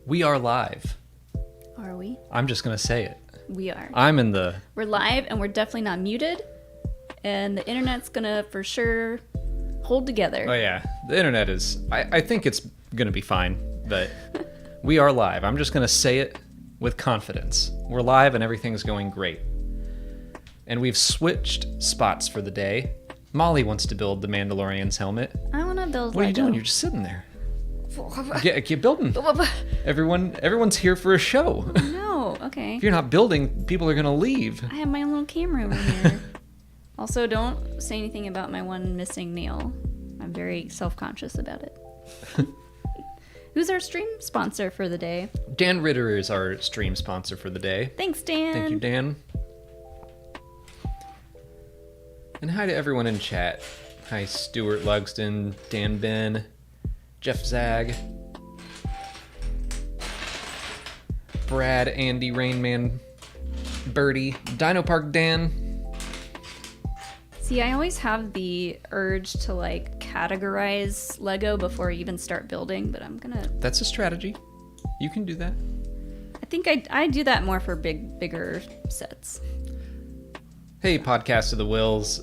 We are live. Are we? I'm just going to say it. We are. We're live, and we're definitely not muted. And the internet's going to, for sure, hold together. Oh, yeah. The internet is... I think it's going to be fine, but we are live. I'm just going to say it with confidence. We're live, and everything's going great. And we've switched spots for the day. Molly wants to build the Mandalorian's helmet. I want to build What are you Lego. doing? You're just sitting there. Get building. Everyone's here for a show. No, okay. If you're not building, people are going to leave. I have my own little camera over here. Also, don't say anything about my one missing nail. I'm very self-conscious about it. Who's our stream sponsor for the day? Dan Ritter is our stream sponsor for the day. Thanks, Dan. Thank you, Dan. And hi to everyone in chat. Hi, Stuart Lugston, Dan Ben, Jeff Zag, Brad, Andy, Rainman, Birdie, Dino Park Dan. See, I always have the urge to categorize Lego before I even start building, but I'm gonna... That's a strategy. You can do that. I think I do that more for bigger sets. Hey, Podcast of the Wills.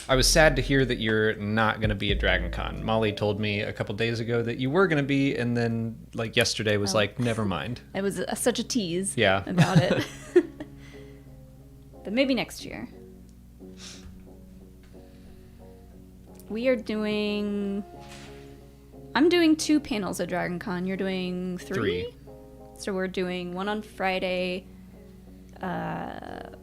I was sad to hear that you're not going to be at Dragon Con. Molly told me a couple days ago that you were going to be, and then yesterday was never mind. It was such a tease about it. But maybe next year. I'm doing 2 panels at Dragon Con. You're doing 3? So we're doing one on Friday,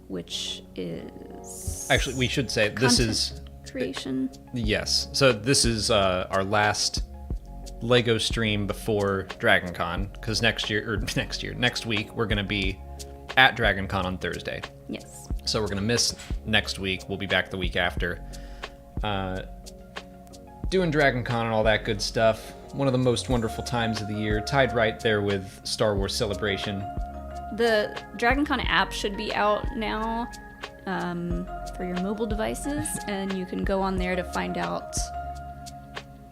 which is... Actually, we should say this is... creation. Yes. So this is our last Lego stream before Dragon Con, because next week, we're going to be at Dragon Con on Thursday. Yes. So we're going to miss next week. We'll be back the week after. Doing Dragon Con and all that good stuff. One of the most wonderful times of the year, tied right there with Star Wars Celebration. The Dragon Con app should be out now for your mobile devices, and you can go on there to find out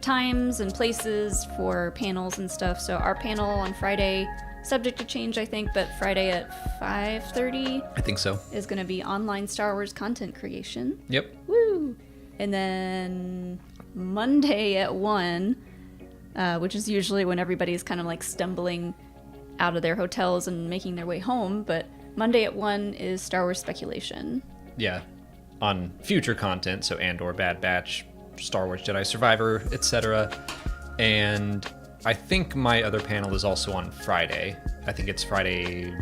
times and places for panels and stuff. So our panel on Friday, subject to change, I think, but Friday at 5:30. I think so. Is going to be online Star Wars content creation. Yep. Woo! And then Monday at 1, which is usually when everybody's kind of stumbling out of their hotels and making their way home, but Monday at 1 is Star Wars speculation. Yeah, on future content, so Andor, Bad Batch, Star Wars Jedi Survivor, etc. And I think my other panel is also on Friday. I think it's Friday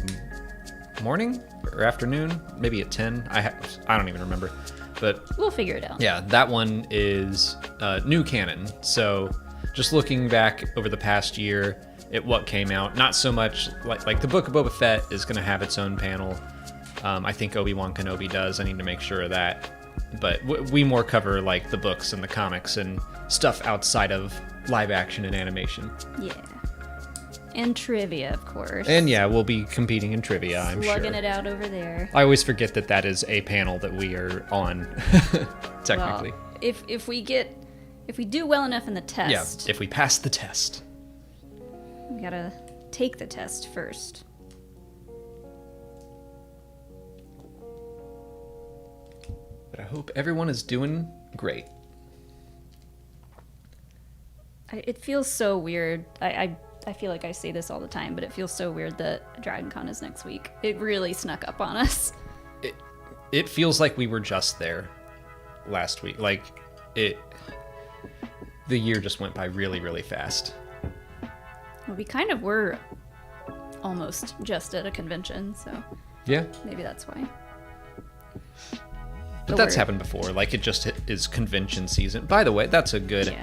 morning or afternoon, maybe at 10. I don't even remember, but we'll figure it out. Yeah, that one is new canon. So just looking back over the past year at what came out, not so much like the Book of Boba Fett is going to have its own panel. I think Obi-Wan Kenobi does. I need to make sure of that. But we more cover the books and the comics and stuff outside of live action and animation. Yeah. And trivia, of course. And yeah, we'll be competing in trivia, I'm sure. Slugging it out over there. I always forget that is a panel that we are on, technically. Well, if we do well enough in the test. Yeah, if we pass the test. We gotta take the test first. But I hope everyone is doing great. It feels so weird. I feel like I say this all the time, but it feels so weird that Dragon Con is next week. It really snuck up on us. It feels like we were just there last week. The year just went by really, really fast. Well, we kind of were almost just at a convention, so yeah, maybe that's why. But that's happened before. It just is convention season. By the way, that's a good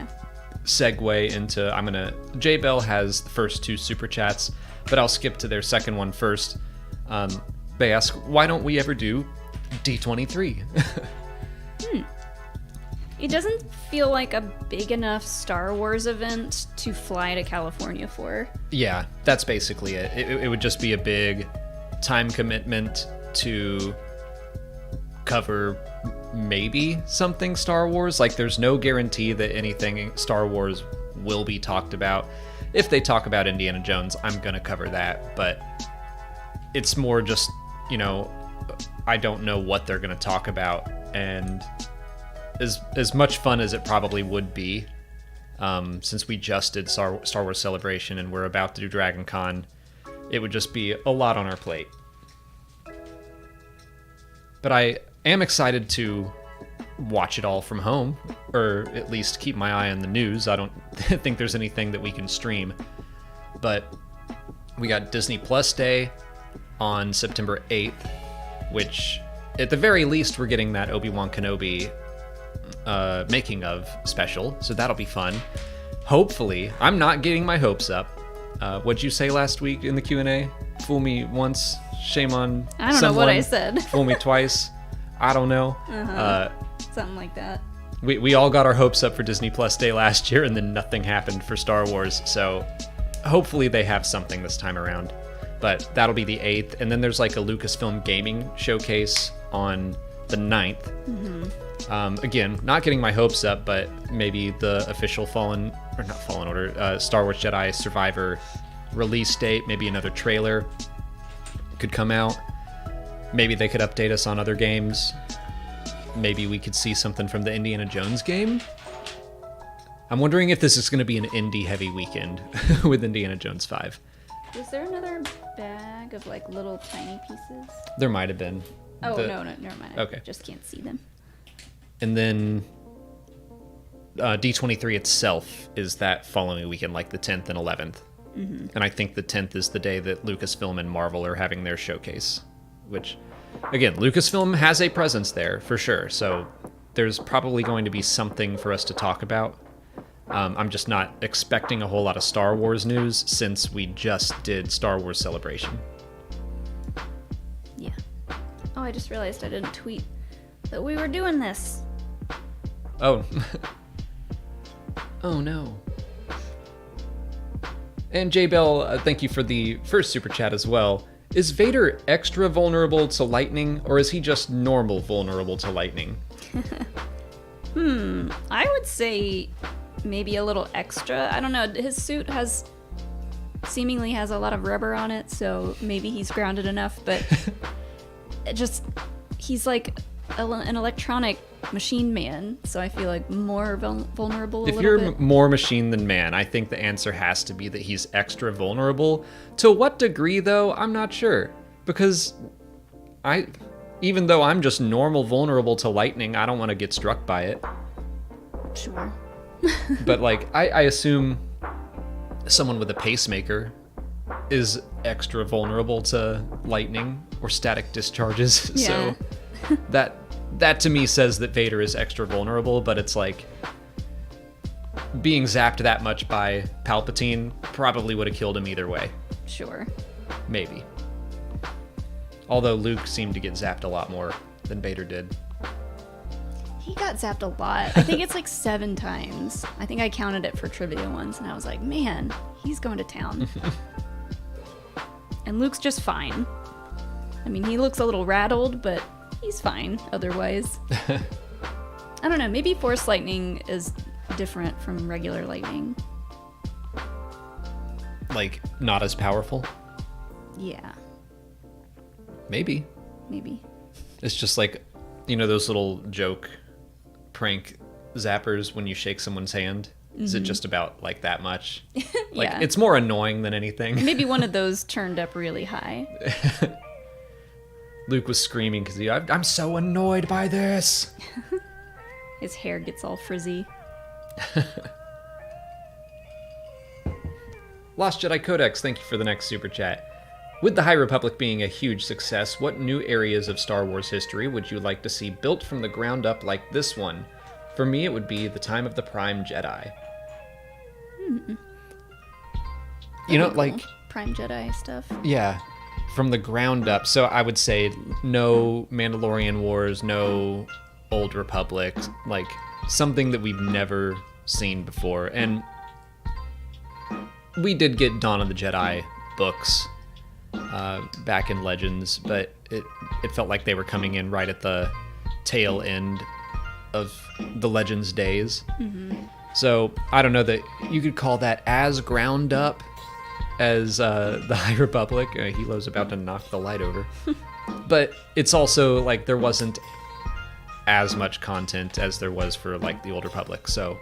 segue into... J Bell has the first 2 super chats, but I'll skip to their second one first. They ask, why don't we ever do D23? It doesn't feel like a big enough Star Wars event to fly to California for. Yeah, that's basically it. It would just be a big time commitment to cover maybe something Star Wars. There's no guarantee that anything Star Wars will be talked about. if they talk about Indiana Jones, I'm going to cover that. But it's more just, I don't know what they're going to talk about. And as much fun as it probably would be, since we just did Star Wars Celebration and we're about to do Dragon Con, it would just be a lot on our plate. But I am excited to watch it all from home, or at least keep my eye on the news. I don't think there's anything that we can stream. But we got Disney Plus Day on September 8th, which at the very least we're getting that Obi-Wan Kenobi making of special, so that'll be fun. Hopefully, I'm not getting my hopes up. What'd you say last week in the Q&A? Fool me once, shame on I don't know what I said. Fool me twice. I don't know. Something like that. We all got our hopes up for Disney Plus Day last year, and then nothing happened for Star Wars, so hopefully they have something this time around. But that'll be the 8th, and then there's like a Lucasfilm gaming showcase on the 9th. Again, not getting my hopes up, but maybe the official Star Wars Jedi Survivor release date, maybe another trailer could come out. Maybe they could update us on other games. Maybe we could see something from the Indiana Jones game. I'm wondering if this is going to be an indie-heavy weekend with Indiana Jones 5. Was there another bag of like little tiny pieces? There might have been. No, never mind. Okay. I just can't see them. And then D23 itself is that following weekend, like the 10th and 11th. And I think the 10th is the day that Lucasfilm and Marvel are having their showcase, which, again, Lucasfilm has a presence there for sure. So there's probably going to be something for us to talk about. I'm just not expecting a whole lot of Star Wars news since we just did Star Wars Celebration. Yeah. Oh, I just realized I didn't tweet that we were doing this. Oh. Oh, no. And J Bell, thank you for the first super chat as well. Is Vader extra vulnerable to lightning, or is he just normal vulnerable to lightning? I would say maybe a little extra. I don't know. His suit seemingly has a lot of rubber on it, so maybe he's grounded enough, but he's like an electronic machine man, so I feel like more vulnerable. If you're more machine than man, I think the answer has to be that he's extra vulnerable. To what degree, though, I'm not sure. Because even though I'm just normal vulnerable to lightning, I don't want to get struck by it. Sure. But like, I assume someone with a pacemaker is extra vulnerable to lightning or static discharges. Yeah. So that to me says that Vader is extra vulnerable, but it's like being zapped that much by Palpatine probably would have killed him either way. Sure. Maybe. Although Luke seemed to get zapped a lot more than Vader did. He got zapped a lot. I think it's like 7 times. I think I counted it for trivia once, and I was like, man, he's going to town. And Luke's just fine. I mean, he looks a little rattled, but he's fine otherwise. I don't know, maybe Force lightning is different from regular lightning. Like, not as powerful? Yeah. Maybe. It's just like, those little joke prank zappers when you shake someone's hand. Is it just about like that much? Like, Yeah. It's more annoying than anything. Maybe one of those turned up really high. Luke was screaming because I'm so annoyed by this. His hair gets all frizzy. Lost Jedi Codex, thank you for the next super chat. With the High Republic being a huge success, what new areas of Star Wars history would you like to see built from the ground up like this one? For me, it would be the time of the Prime Jedi. Like... Prime Jedi stuff. Yeah, from the ground up. So I would say no Mandalorian Wars, no Old Republic, like something that we've never seen before. And we did get Dawn of the Jedi books back in Legends, but it felt like they were coming in right at the tail end of the Legends days. So I don't know that you could call that as ground up as the High Republic. Hilo's about to knock the light over. But it's also like there wasn't as much content as there was for like the Old Republic. So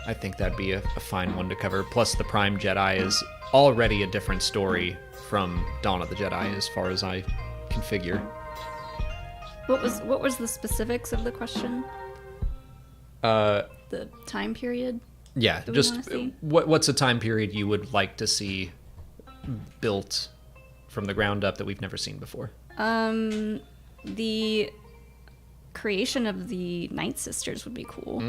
I think that'd be a fine one to cover. Plus the Prime Jedi is already a different story from Dawn of the Jedi as far as I can figure. What was the specifics of the question? The time period? Yeah, just what's a time period you would like to see built from the ground up that we've never seen before? The creation of the Night Sisters would be cool.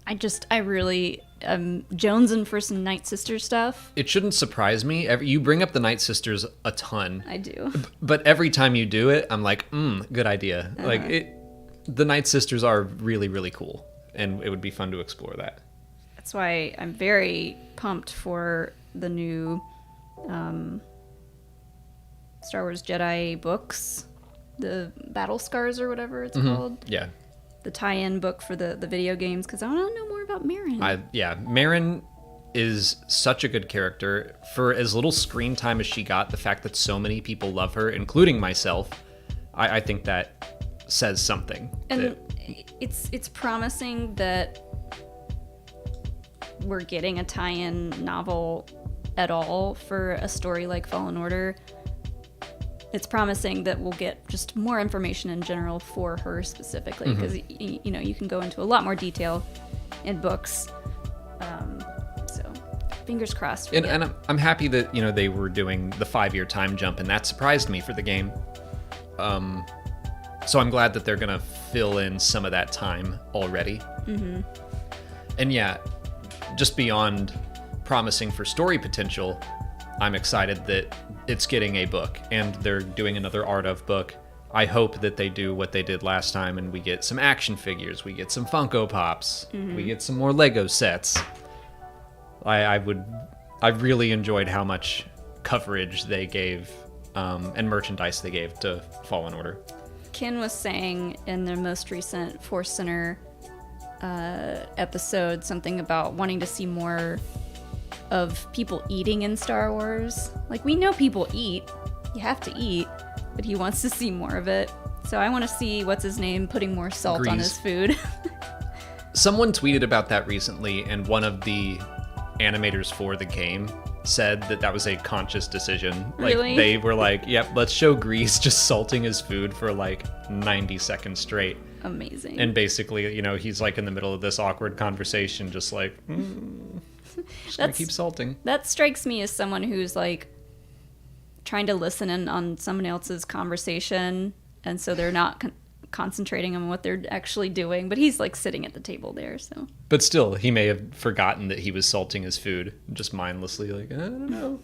I really am jonesing for some Night Sister stuff. It shouldn't surprise me. You bring up the Night Sisters a ton. I do. But every time you do it, I'm like, good idea. The Night Sisters are really, really cool. And it would be fun to explore that. That's why I'm very pumped for the new Star Wars Jedi books. The Battle Scars or whatever it's called. Yeah. The tie-in book for the video games, because I want to know more about Marin. Marin is such a good character. For as little screen time as she got, the fact that so many people love her, including myself, I think that says something. And it's promising that we're getting a tie-in novel at all for a story like Fallen Order. It's promising that we'll get just more information in general for her specifically, because you can go into a lot more detail in books. So fingers crossed. And I'm happy that they were doing the 5-year time jump, and that surprised me for the game. So I'm glad that they're gonna fill in some of that time already. And yeah, just beyond promising for story potential, I'm excited that it's getting a book, and they're doing another Art of book. I hope that they do what they did last time, and we get some action figures, we get some Funko Pops, we get some more Lego sets. I really enjoyed how much coverage they gave and merchandise they gave to Fallen Order. Ken was saying in their most recent Force Center episode something about wanting to see more of people eating in Star Wars. Like, we know people eat. You have to eat. But he wants to see more of it. So I want to see, what's his name, putting more salt on his food. Someone tweeted about that recently, and one of the animators for the game said that was a conscious decision. Really? They were like, yep, let's show Grease just salting his food for like 90 seconds straight. Amazing. And basically, he's like in the middle of this awkward conversation, just like, just gonna keep salting. That strikes me as someone who's like trying to listen in on someone else's conversation, and so they're not concentrating on what they're actually doing, but he's like sitting at the table there. So but still, he may have forgotten that he was salting his food, just mindlessly, like, I don't know.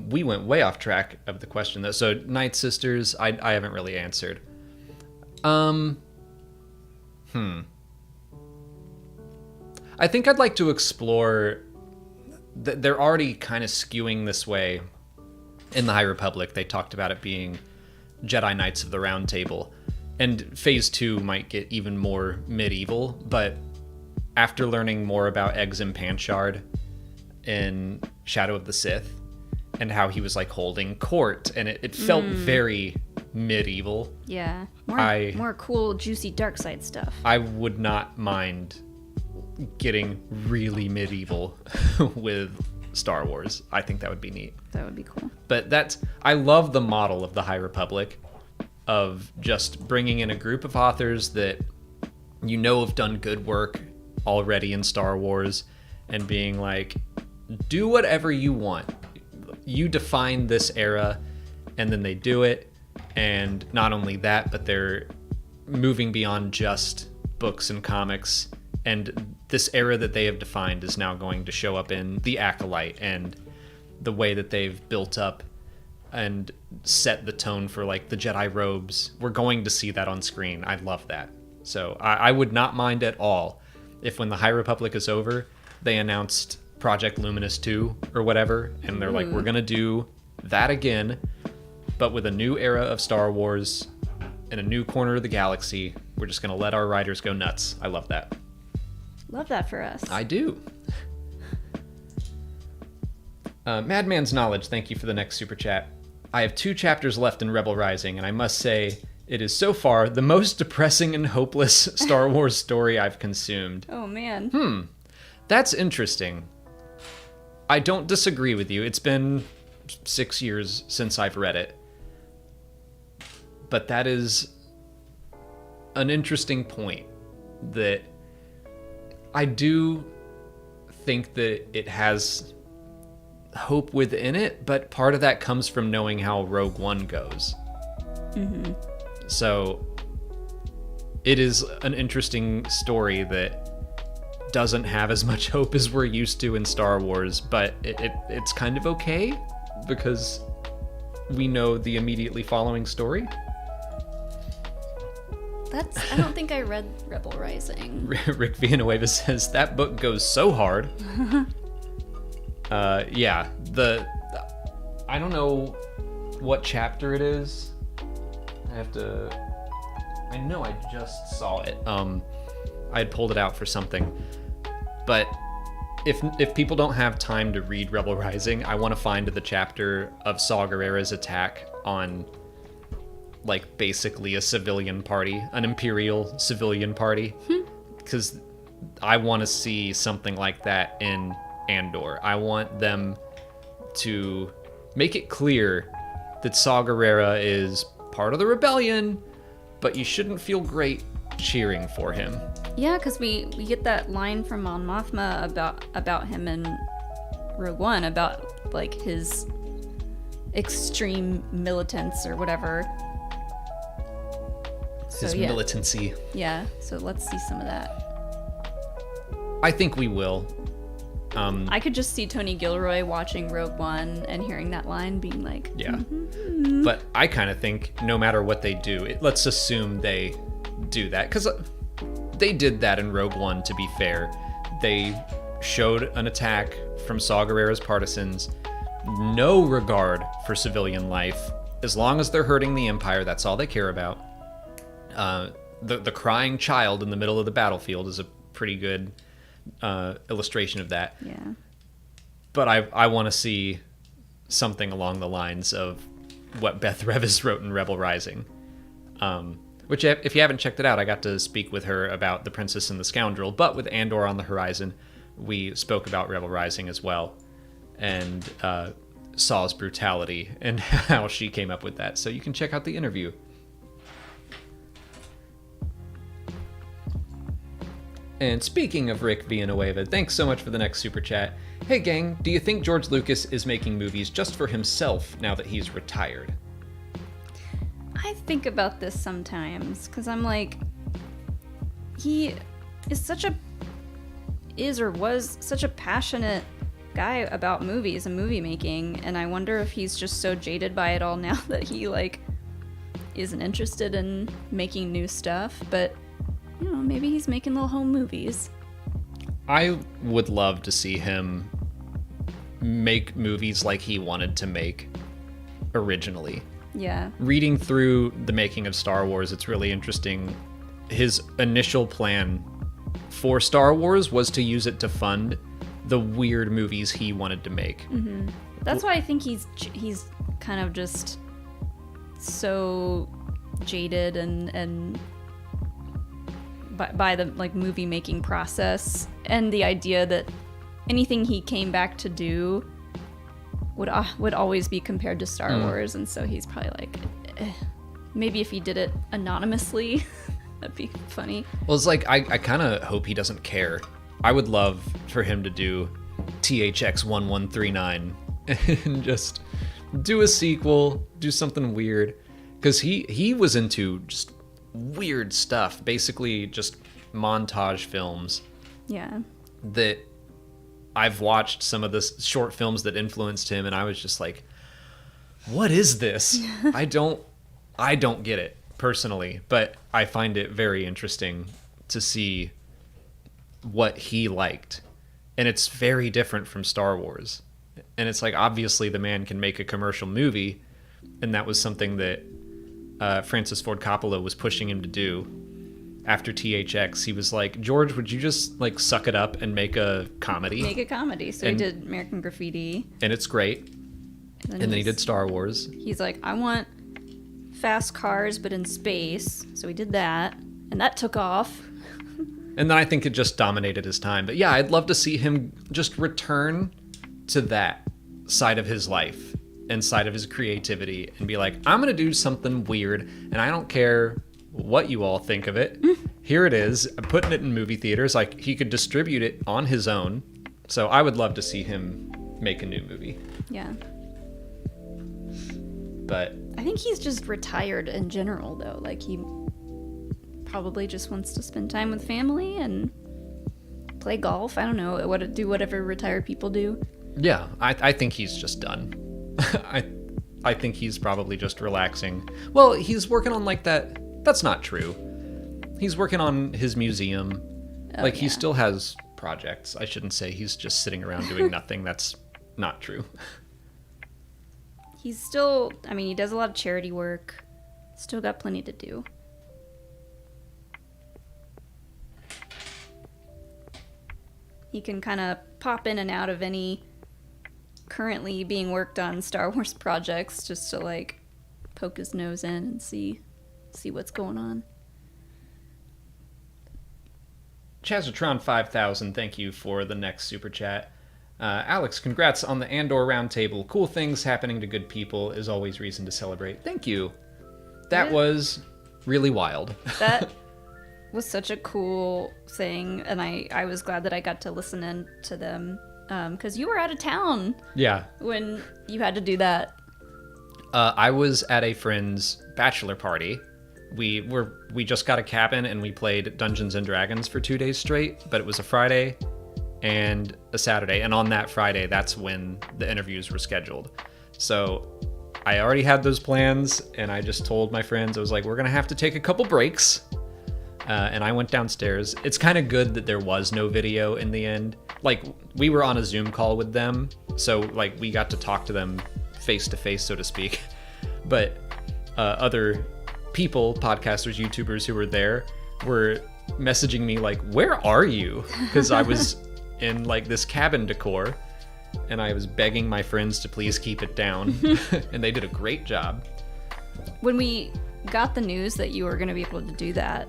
We went way off track of the question though. So Night Sisters, I haven't really answered. I think I'd like to explore they're already kind of skewing this way in the High Republic. They talked about it being Jedi Knights of the Round Table, and Phase 2 might get even more medieval, but after learning more about Exum Panchard in Shadow of the Sith and how he was like holding court, and it felt very medieval. Yeah, more cool, juicy dark side stuff. I would not mind getting really medieval with Star Wars. I think that would be neat. That would be cool. But I love the model of the High Republic, of just bringing in a group of authors that have done good work already in Star Wars, and being like, do whatever you want. You define this era, and then they do it. And not only that, but they're moving beyond just books and comics. And this era that they have defined is now going to show up in The Acolyte, and the way that they've built up and set the tone for like the Jedi robes. We're going to see that on screen. I love that. So I would not mind at all if, when the High Republic is over, they announced Project Luminous 2 or whatever, and they're like, we're going to do that again, but with a new era of Star Wars in a new corner of the galaxy. We're just going to let our writers go nuts. I love that. Love that for us. I do. Madman's Knowledge, thank you for the next super chat. I have 2 chapters left in Rebel Rising, and I must say, it is so far the most depressing and hopeless Star Wars story I've consumed. Oh, man. That's interesting. I don't disagree with you. It's been 6 years since I've read it. But that is an interesting point, that I do think that it has hope within it, but part of that comes from knowing how Rogue One goes. Mm-hmm. So it is an interesting story that doesn't have as much hope as we're used to in Star Wars, but it's kind of okay because we know the immediately following story. I don't think I read Rebel Rising. Rick Villanueva says that book goes so hard. Yeah, I don't know what chapter it is. I know I just saw it. I had pulled it out for something. But if people don't have time to read Rebel Rising, I want to find the chapter of Saw Gerrera's attack on, like, basically a civilian party, an Imperial civilian party. Because I want to see something like that in Andor. I want them to make it clear that Saw Gerrera is part of the rebellion, but you shouldn't feel great cheering for him. Yeah, because we get that line from Mon Mothma about him in Rogue One, about, like, his extreme militance or whatever. His militancy. Yeah, so let's see some of that. I think we will. I could just see Tony Gilroy watching Rogue One and hearing that line being like, yeah. Mm-hmm. But I kind of think no matter what they do, let's assume they do that. Because they did that in Rogue One, to be fair. They showed an attack from Saw Gerrera's partisans. No regard for civilian life. As long as they're hurting the Empire, that's all they care about. The crying child in the middle of the battlefield is a pretty good illustration of that. Yeah. But I want to see something along the lines of what Beth Revis wrote in Rebel Rising. Which, if you haven't checked it out, I got to speak with her about The Princess and the Scoundrel. But with Andor on the horizon, we spoke about Rebel Rising as well. And Saw's brutality and how she came up with that. So you can check out the interview. And speaking of Rick Villanueva, thanks so much for the next super chat. Hey gang, do you think George Lucas is making movies just for himself now that he's retired? I think about this sometimes, because I'm like, he is was such a passionate guy about movies and movie making, and I wonder if he's just so jaded by it all now that he, like, isn't interested in making new stuff, but, you know, maybe he's making little home movies. I would love to see him make movies like he wanted to make originally. Yeah. Reading through the making of Star Wars, it's really interesting. His initial plan for Star Wars was to use it to fund the weird movies he wanted to make. Mm-hmm. That's why I think he's kind of just so jaded and by the, like, movie making process, and the idea that anything he came back to do would always be compared to Star Wars, and so he's probably like, maybe if he did it anonymously, that'd be funny. Well, it's like, I kind of hope he doesn't care. I would love for him to do THX 1139 and just do a sequel, do something weird, because he was into just weird stuff, basically just montage films. Yeah. That I've watched some of the short films that influenced him, and I was just like, what is this? I don't get it personally, but I find it very interesting to see what he liked. And it's very different from Star Wars. And it's like, obviously the man can make a commercial movie, and that was something that Francis Ford Coppola was pushing him to do. after THX, he was like, George, would you just like suck it up and make a comedy? Make a comedy. So he did American Graffiti. And it's great. And then he did Star Wars. He's like, I want fast cars, but in space. So he did that. And that took off. And then I think it just dominated his time. But yeah, I'd love to see him just return to that side of his life and side of his creativity and be like, I'm going to do something weird. And I don't care what you all think of it. Here it is. I'm putting it in movie theaters. Like, he could distribute it on his own. So I would love to see him make a new movie. Yeah. But I think he's just retired in general, though. Like, he probably just wants to spend time with family and play golf. I don't know. Do whatever retired people do. yeah, I think he's just done. I think he's probably just relaxing. Well, he's working on like that. That's not true. He's working on his museum. Like, he still has projects. I shouldn't say he's just sitting around doing nothing. That's not true. He's still, I mean, he does a lot of charity work. Still got plenty to do. He can kind of pop in and out of any currently being worked on Star Wars projects just to like poke his nose in and see what's going on. Chazatron 5000, thank you for the next super chat. Alex, congrats on the Andor roundtable. Cool things happening to good people is always reason to celebrate. Thank you. That was really wild. That was such a cool thing, and I was glad that I got to listen in to them, because you were out of town. Yeah. When you had to do that. I was at a friend's bachelor party. We just got a cabin and we played Dungeons and Dragons for 2 days straight, but it was a Friday and a Saturday, and on that Friday, that's when the interviews were scheduled. So I already had those plans, and I just told my friends, I was like, we're gonna have to take a couple breaks. And I went downstairs. It's kind of good that there was no video in the end. Like, we were on a Zoom call with them, so like we got to talk to them face to face, so to speak. But other people, podcasters, YouTubers who were there were messaging me like, where are you? Because I was in like this cabin decor, and I was begging my friends to please keep it down. And they did a great job. When we got the news that you were going to be able to do that,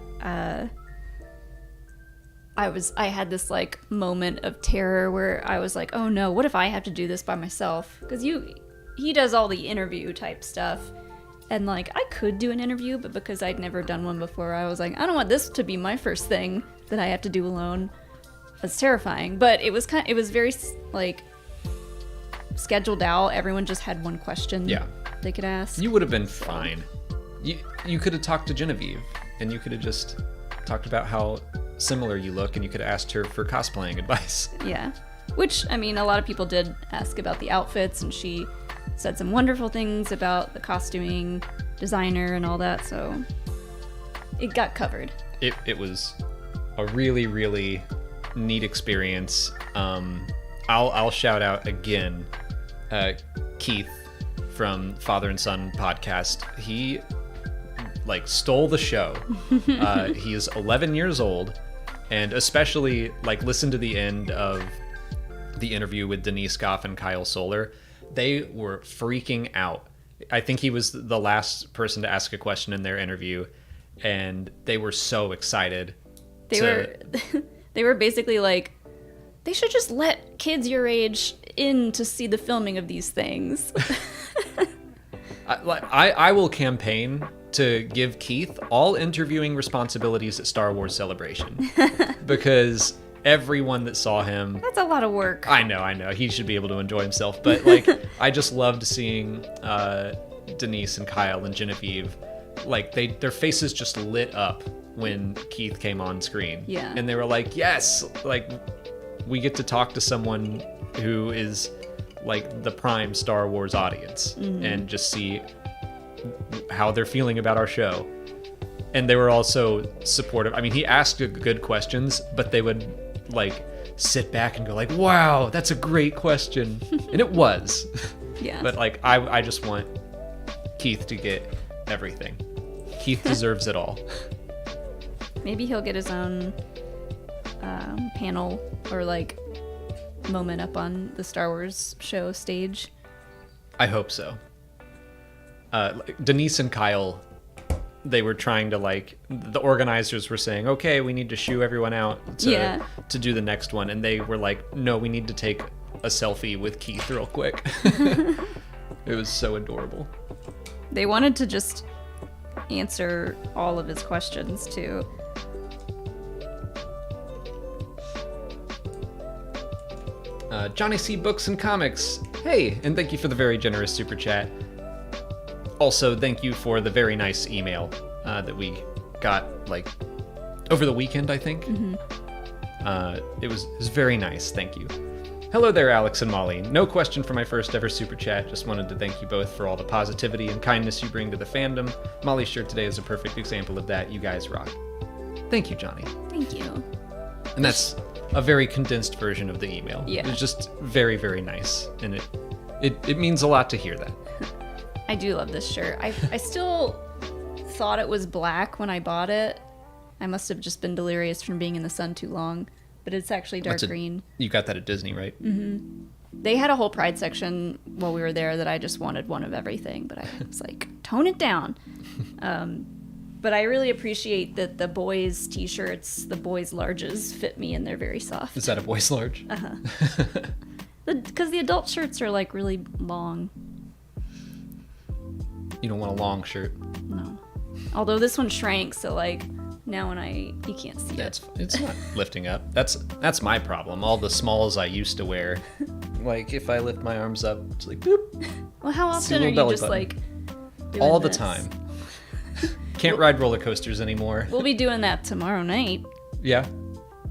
I had this like moment of terror where I was like, oh no, what if I have to do this by myself? Because he does all the interview type stuff, and like I could do an interview, but because I'd never done one before, I was like, I don't want this to be my first thing that I have to do alone. It's terrifying. But it was very like scheduled out. Everyone just had one question they could ask. You would have been fine. You could have talked to Genevieve, and you could have just talked about how similar you look, and you could have asked her for cosplaying advice. Yeah. Which, I mean, a lot of people did ask about the outfits, and she said some wonderful things about the costuming designer and all that, so it got covered. It was a really, really neat experience. I'll shout out again Keith from Father and Son podcast. He like stole the show. He is 11 years old, and especially like listen to the end of the interview with Denise Goff and Kyle Solar. They were freaking out. I think he was the last person to ask a question in their interview, and they were so excited. They were basically like, they should just let kids your age in to see the filming of these things. I will campaign to give Keith all interviewing responsibilities at Star Wars Celebration, because everyone that saw him, that's a lot of work. I know he should be able to enjoy himself, but like I just loved seeing Denise and Kyle and Genevieve, like their faces just lit up when Keith came on screen. Yeah. And they were like, yes, like we get to talk to someone who is like the prime Star Wars audience, and just see how they're feeling about our show. And they were also supportive. I mean, he asked good questions, but they would like sit back and go like, wow, that's a great question. And it was. Yeah. But like I just want Keith to get everything. Keith deserves it all. Maybe he'll get his own panel or like moment up on the Star Wars show stage. I hope so. Denise and Kyle, they were trying to the organizers were saying, okay, we need to shoo everyone out to do the next one. And they were like, no, we need to take a selfie with Keith real quick. It was so adorable. They wanted to just answer all of his questions too. Johnny C. Books and Comics. Hey, and thank you for the very generous super chat. Also, thank you for the very nice email that we got over the weekend, I think. Mm-hmm. It was very nice. Thank you. Hello there, Alex and Molly. No question for my first ever super chat. Just wanted to thank you both for all the positivity and kindness you bring to the fandom. Molly's shirt today is a perfect example of that. You guys rock. Thank you, Johnny. Thank you. And that's a very condensed version of the email. Yeah. It's just very, very nice. And it means a lot to hear that. I do love this shirt. I still thought it was black when I bought it. I must have just been delirious from being in the sun too long. But it's actually dark green. You got that at Disney, right? Mm-hmm. They had a whole Pride section while we were there that I just wanted one of everything. But I was like, tone it down. But I really appreciate that the boys' t-shirts, the boys' larges, fit me and they're very soft. Is that a boys' large? Uh-huh. Because the adult shirts are really long. You don't want a long shirt. No. Although this one shrank, so now you can't see it. It's not lifting up. That's my problem. All the smalls I used to wear, if I lift my arms up, it's boop. Well, how often are you just doing all the this? time. Can't ride roller coasters anymore. We'll be doing that tomorrow night. Yeah.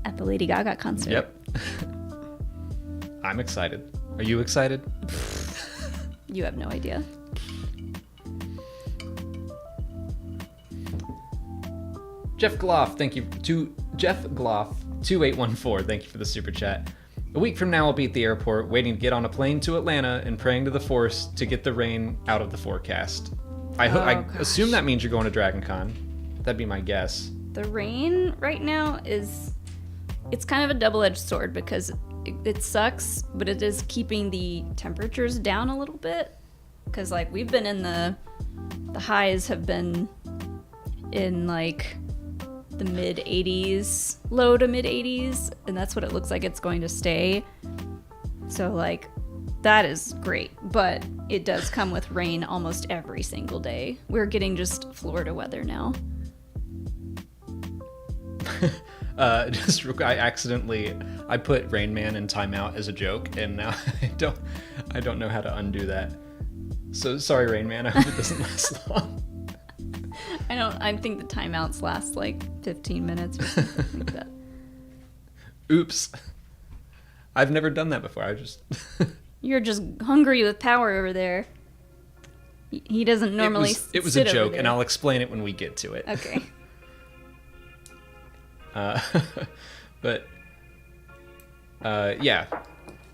At the Lady Gaga concert. Yep. I'm excited. Are you excited? You have no idea. Jeff Gloff, thank you to Jeff Gloff 2814. Thank you for the super chat. A week from now, I'll be at the airport, waiting to get on a plane to Atlanta and praying to the Force to get the rain out of the forecast. I assume that means you're going to Dragon Con. That'd be my guess. The rain right now it's kind of a double-edged sword because it sucks, but it is keeping the temperatures down a little bit. Because we've been in the highs have been in the mid 80s, low to mid 80s, and that's what it looks like it's going to stay. So that is great, but it does come with rain almost every single day. We're getting just Florida weather now. Just real quick, I put Rain Man in timeout as a joke, and now I don't know how to undo that. So sorry, Rain Man. I hope it doesn't last long. I think the timeouts last 15 minutes or something like that. Oops. I've never done that before. You're just hungry with power over there. He doesn't normally It was a joke, and I'll explain it when we get to it. Okay. But yeah.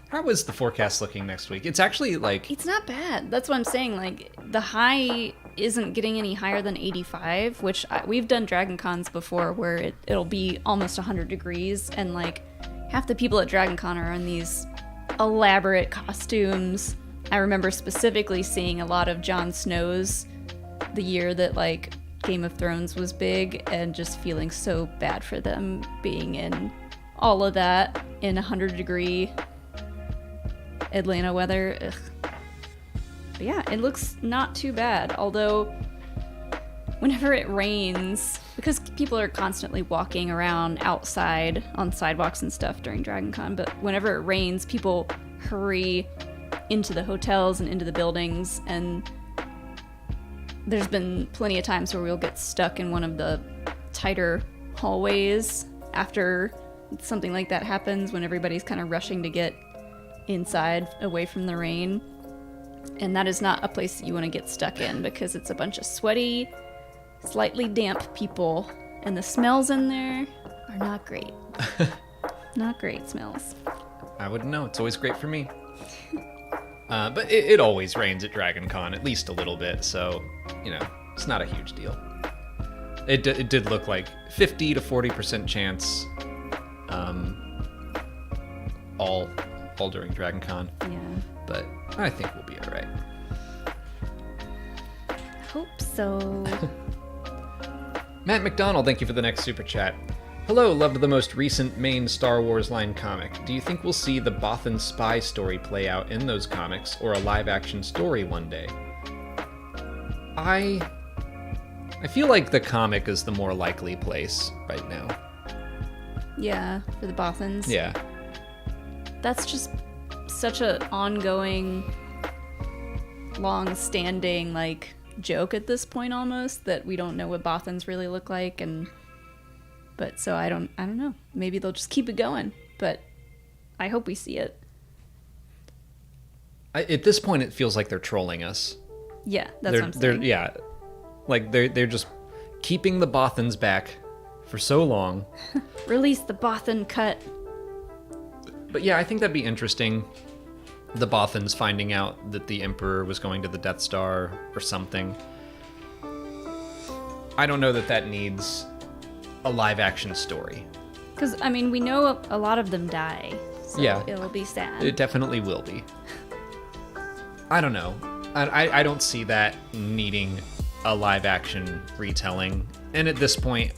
How is the forecast looking next week? It's actually It's not bad. That's what I'm saying. The high isn't getting any higher than 85, which we've done Dragon Cons before where it'll be almost 100 degrees, and half the people at Dragon Con are in these elaborate costumes. I remember specifically seeing a lot of Jon Snow's the year that Game of Thrones was big, and just feeling so bad for them being in all of that in 100-degree Atlanta weather. Ugh. But yeah, it looks not too bad. Although, whenever it rains, because people are constantly walking around outside on sidewalks and stuff during Dragon Con, but whenever it rains, people hurry into the hotels and into the buildings, and there's been plenty of times where we'll get stuck in one of the tighter hallways after something like that happens, when everybody's kind of rushing to get inside away from the rain. And that is not a place that you want to get stuck in, because it's a bunch of sweaty, slightly damp people, and the smells in there are not great. Not great smells. I wouldn't know. It's always great for me. But it always rains at Dragon Con, at least a little bit, so, it's not a huge deal. it did look like 50 to 40% chance, all during Dragon Con. Yeah. But I think we'll be all right. Hope so. Matt McDonald, thank you for the next super chat. Hello, loved the most recent main Star Wars line comic. Do you think we'll see the Bothan spy story play out in those comics or a live-action story one day? I feel like the comic is the more likely place right now. Yeah, for the Bothans. Yeah. That's just such an ongoing, long-standing, like, joke at this point almost, that we don't know what Bothans really look like, but so I don't know. Maybe they'll just keep it going, but I hope we see it. At this point, it feels like they're trolling us. Yeah, that's what I'm saying. Yeah, like they're just keeping the Bothans back for so long. Release the Bothan cut. But yeah, I think that'd be interesting. The Bothans finding out that the Emperor was going to the Death Star or something. I don't know that needs a live-action story. Because, I mean, we know a lot of them die, so yeah, it'll be sad. It definitely will be. I don't know. I don't see that needing a live-action retelling. And at this point,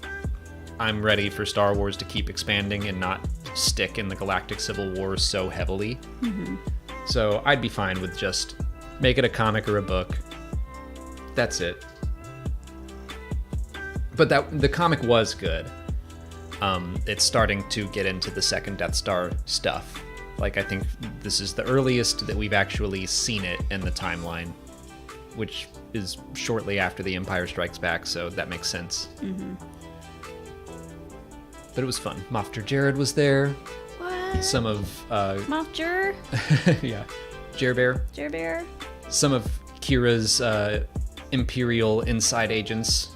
I'm ready for Star Wars to keep expanding and not stick in the Galactic Civil War so heavily. Mm-hmm. So I'd be fine with just make it a comic or a book. That's it. But the comic was good. It's starting to get into the second Death Star stuff. Like, I think this is the earliest that we've actually seen it in the timeline, which is shortly after The Empire Strikes Back, so that makes sense. Mm-hmm. But it was fun. Moff Jared was there. What? Some of... Moff Jer? Yeah. Jer Bear. Jer Bear. Some of Kira's Imperial inside agents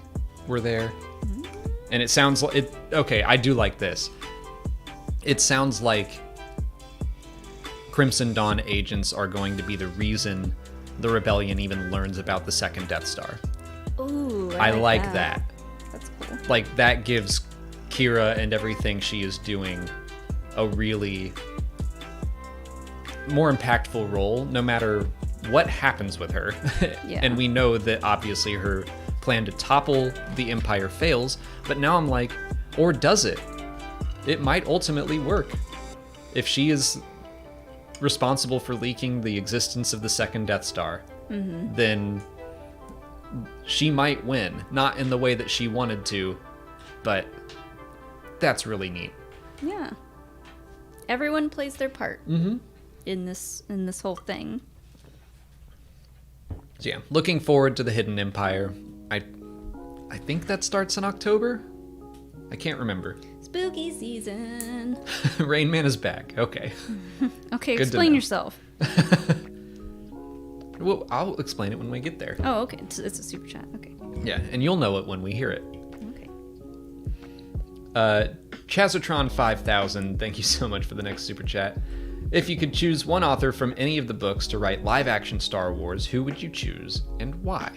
were there. Mm-hmm. And it sounds like... Okay, I do like this. It sounds like Crimson Dawn agents are going to be the reason the Rebellion even learns about the second Death Star. Ooh, I like that. That's cool. Like, that gives Kira and everything she is doing a really more impactful role, no matter what happens with her. Yeah. And we know that obviously her plan to topple the Empire fails, but now I'm like, or does it? It might ultimately work. If she is responsible for leaking the existence of the second Death Star, mm-hmm. then she might win. Not in the way that she wanted to, but that's really neat. Yeah. Everyone plays their part mm-hmm. in this whole thing. So yeah, looking forward to the Hidden Empire. I think that starts in October. I can't remember. Spooky season. Rain Man is back. Okay. Okay, explain yourself. Well, I'll explain it when we get there. Oh, okay. It's a super chat. Okay. Yeah, and you'll know it when we hear it. Okay. Chazotron 5000, thank you so much for the next super chat. If you could choose one author from any of the books to write live-action Star Wars, who would you choose and why?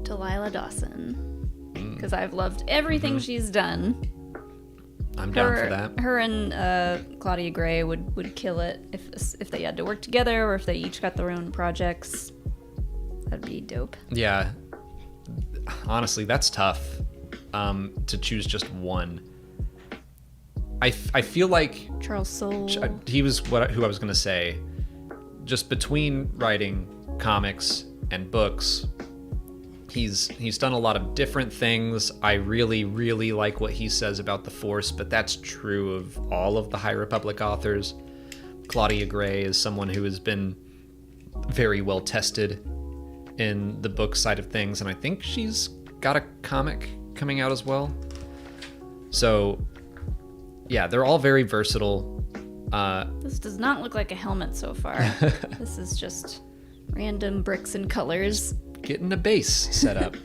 Delilah Dawson. Because I've loved everything she's done. I'm down for that. Her and Claudia Gray would kill it if they had to work together or if they each got their own projects. That'd be dope. Yeah. Honestly, that's tough to choose just one. I feel like Charles Soule. He was who I was going to say. Just between writing comics and books, he's done a lot of different things. I really, really like what he says about the Force, but that's true of all of the High Republic authors. Claudia Gray is someone who has been very well tested in the book side of things, and I think she's got a comic coming out as well. So, yeah, they're all very versatile. This does not look like a helmet so far. This is just random bricks and colors. Getting a base set up.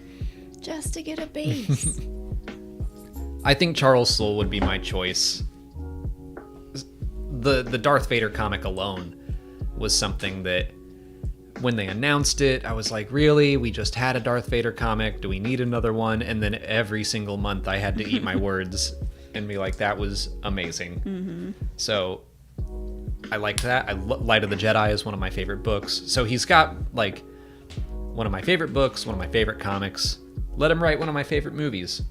Just to get a base. I think Charles Soule would be my choice. The Darth Vader comic alone was something that when they announced it, I was like, really? We just had a Darth Vader comic. Do we need another one? And then every single month I had to eat my words and be like, that was amazing. Mm-hmm. So I liked that. Light of the Jedi is one of my favorite books. So he's got like one of my favorite books, one of my favorite comics. Let him write one of my favorite movies.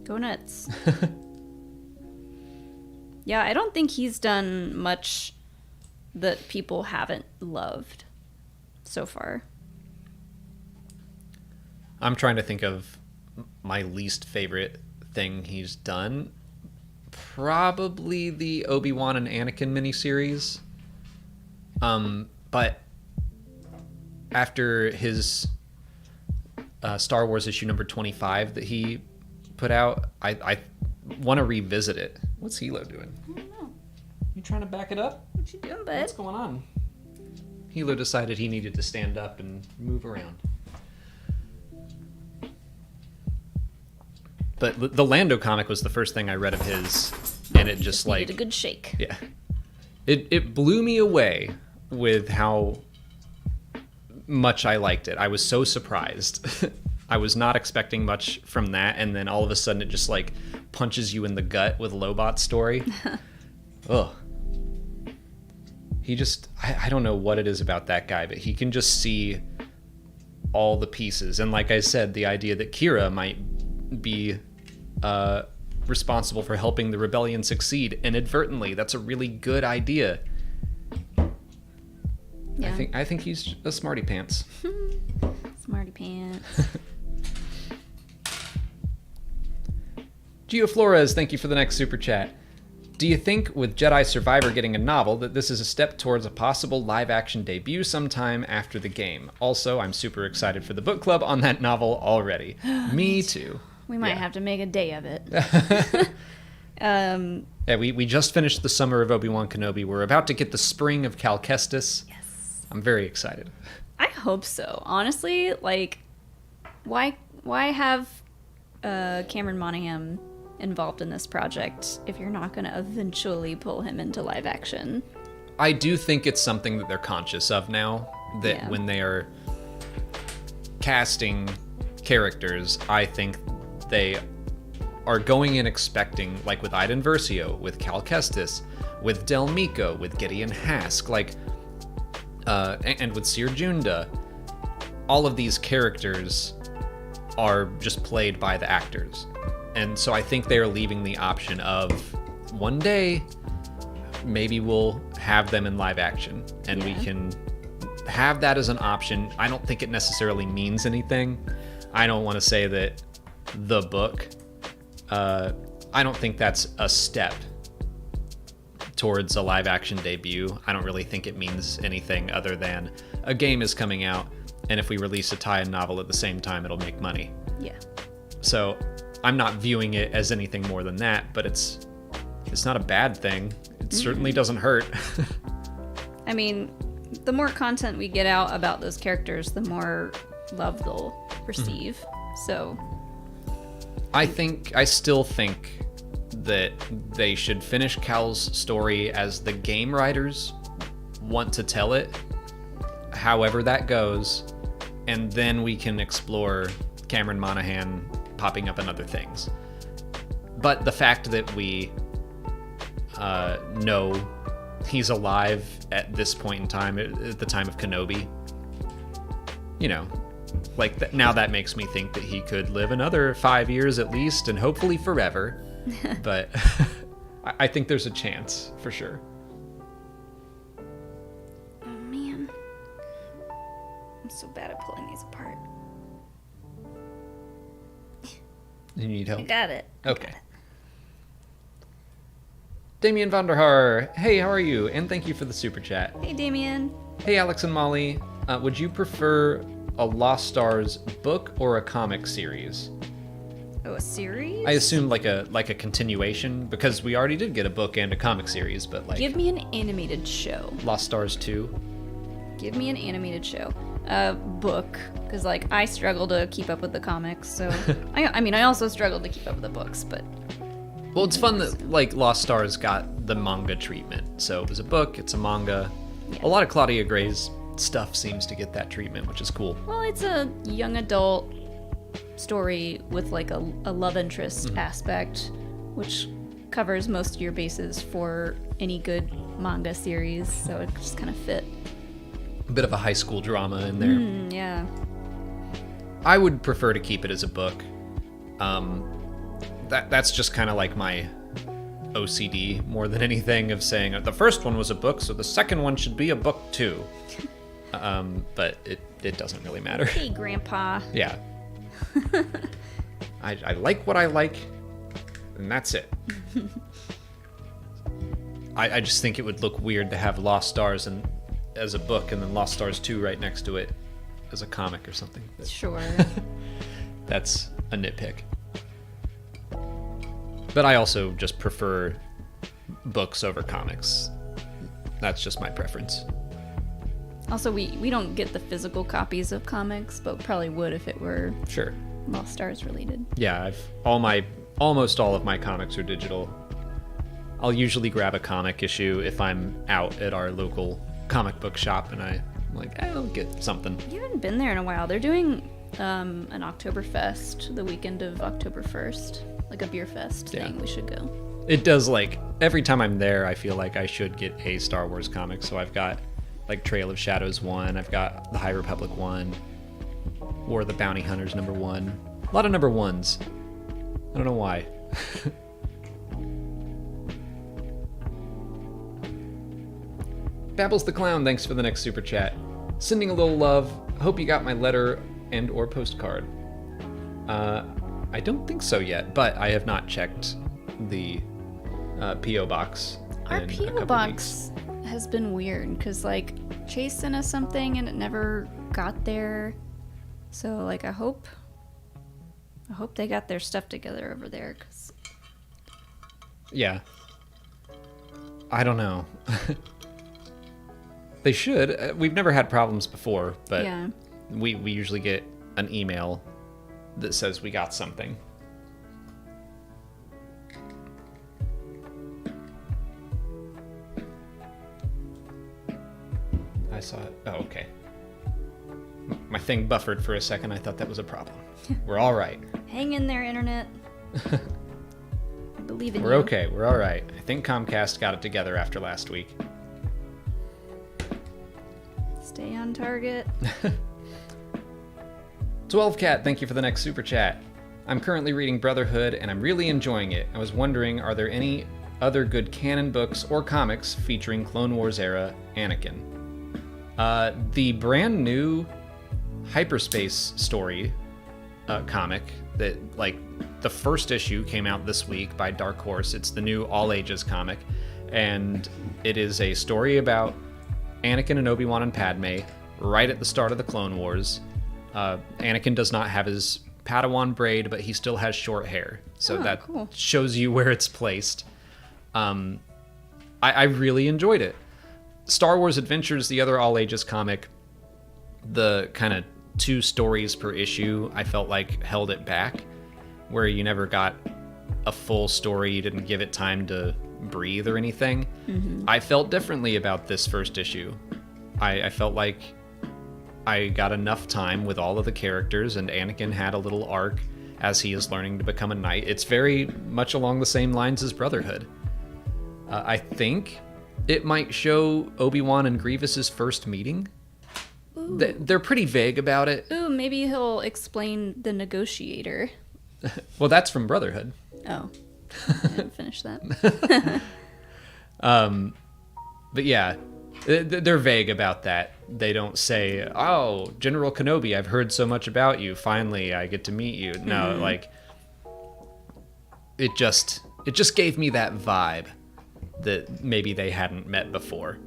Go nuts. Yeah, I don't think he's done much that people haven't loved so far. I'm trying to think of my least favorite thing he's done. Probably the Obi-Wan and Anakin miniseries. But after his Star Wars issue number 25 that he put out, I want to revisit it. What's Hilo doing? I don't know. You trying to back it up? What you doing, bud? What's going on? Hilo decided he needed to stand up and move around. But the Lando comic was the first thing I read of his, and it just like needed a good shake. Yeah, it blew me away with how much I liked it. I was so surprised. I was not expecting much from that, and then all of a sudden it just like punches you in the gut with Lobot's story. Ugh. He just, I don't know what it is about that guy, but he can just see all the pieces. And like I said, the idea that Kira might be responsible for helping the rebellion succeed inadvertently, that's a really good idea. Yeah. I think he's a smarty pants. Smarty pants. Gio Flores, thank you for the next super chat. Do you think with Jedi Survivor getting a novel that this is a step towards a possible live-action debut sometime after the game? Also, I'm super excited for the book club on that novel already. Me too. We might have to make a day of it. Yeah, we just finished the summer of Obi-Wan Kenobi. We're about to get the spring of Cal Kestis. Yes. I'm very excited. I hope so. Honestly, like, why have Cameron Monaghan involved in this project if you're not going to eventually pull him into live action? I do think it's something that they're conscious of now, that when they are casting characters, I think they are going in expecting, like with Iden Versio, with Cal Kestis, with Del Meeko, with Gideon Hask, like, and with Seer Junda, all of these characters are just played by the actors. And so I think they are leaving the option of one day, maybe we'll have them in live action and we can have that as an option. I don't think it necessarily means anything. I don't want to say that the book, I don't think that's a step towards a live action debut. I don't really think it means anything other than a game is coming out, and if we release a tie-in novel at the same time, it'll make money. Yeah. So I'm not viewing it as anything more than that, but it's not a bad thing. It certainly doesn't hurt. I mean, the more content we get out about those characters, the more love they'll receive. So I still think that they should finish Cal's story as the game writers want to tell it, however that goes, and then we can explore Cameron Monaghan popping up in other things. But the fact that we know he's alive at this point in time, at the time of Kenobi, you know, like now that makes me think that he could live another 5 years at least, and hopefully forever. But I think there's a chance for sure. oh man, I'm so bad at pulling these apart. You need help? I got it. Okay. Damien Vanderhaar, hey, how are you? And thank you for the super chat. Hey Damien. Hey, Alex and Molly. Would you prefer a Lost Stars book or a comic series? Oh, a series? I assume like a continuation, because we already did get a book and a comic series, but like Give me an animated show. Lost Stars 2. Give me an animated show. Book, because like I struggle to keep up with the comics, so I mean I also struggle to keep up with the books, but Well, it's fun that like Lost Stars got the manga treatment. So it was a book, it's a manga. Yeah. A lot of Claudia Gray's stuff seems to get that treatment, which is cool. Well, it's a young adult story with like a love interest aspect, which covers most of your bases for any good manga series, so it just kind of fit. A bit of a high school drama in there. Yeah. I would prefer to keep it as a book. That's just kind of like my OCD more than anything, of saying the first one was a book, so the second one should be a book too. But it doesn't really matter. Hey, Grandpa. Yeah. I like what I like, and that's it. I just think it would look weird to have Lost Stars as a book and then Lost Stars 2 right next to it as a comic or something. But Sure. that's a nitpick. But I also just prefer books over comics. That's just my preference. Also, we don't get the physical copies of comics, but probably would if it were Sure. Lost Stars related. Yeah, almost all of my comics are digital. I'll usually grab a comic issue if I'm out at our local comic book shop and I'm like, I'll get something. You haven't been there in a while. They're doing an Oktoberfest the weekend of October 1st, like a beer fest thing. Yeah. We should go. It does, like, every time I'm there, I feel like I should get a Star Wars comic. So I've got, like, Trail of Shadows 1, I've got the High Republic 1, War of the Bounty Hunters number 1. A lot of number 1s. I don't know why. Babbles the Clown, thanks for the next super chat. Sending a little love. Hope you got my letter and or postcard. I don't think so yet, but I have not checked the P.O. box. Our in a P.O. couple box weeks. has been weird because, like, Chase sent us something and it never got there. So, like, I hope they got their stuff together over there. Cause... Yeah. I don't know. They should. We've never had problems before, but yeah. we usually get an email that says we got something. I saw it. Oh, okay. My thing buffered for a second. I thought that was a problem. We're all right. Hang in there, Internet. I believe in you. We're okay. We're all right. I think Comcast got it together after last week. Stay on target. 12 Cat, thank you for the next super chat. I'm currently reading Brotherhood and I'm really enjoying it. I was wondering, are there any other good canon books or comics featuring Clone Wars era Anakin? The brand new hyperspace story comic that, like, the first issue came out this week by Dark Horse. It's the new all ages comic, and it is a story about Anakin and Obi-Wan and Padme right at the start of the Clone Wars. Anakin does not have his Padawan braid, but he still has short hair. So that cool. shows you where it's placed. I really enjoyed it. Star Wars Adventures, the other all-ages comic, the kind of 2 stories per issue, I felt like held it back, where you never got a full story. You didn't give it time to breathe or anything. Mm-hmm. I felt differently about this first issue. I felt like I got enough time with all of the characters, and Anakin had a little arc as he is learning to become a knight. It's very much along the same lines as Brotherhood. I think it might show Obi-Wan and Grievous's first meeting. They're pretty vague about it. Ooh, maybe he'll explain the negotiator. Well, that's from Brotherhood. Oh, I haven't finished that. But yeah, they're vague about that. They don't say, "Oh, General Kenobi, I've heard so much about you. Finally, I get to meet you." No, like it just gave me that vibe that maybe they hadn't met before,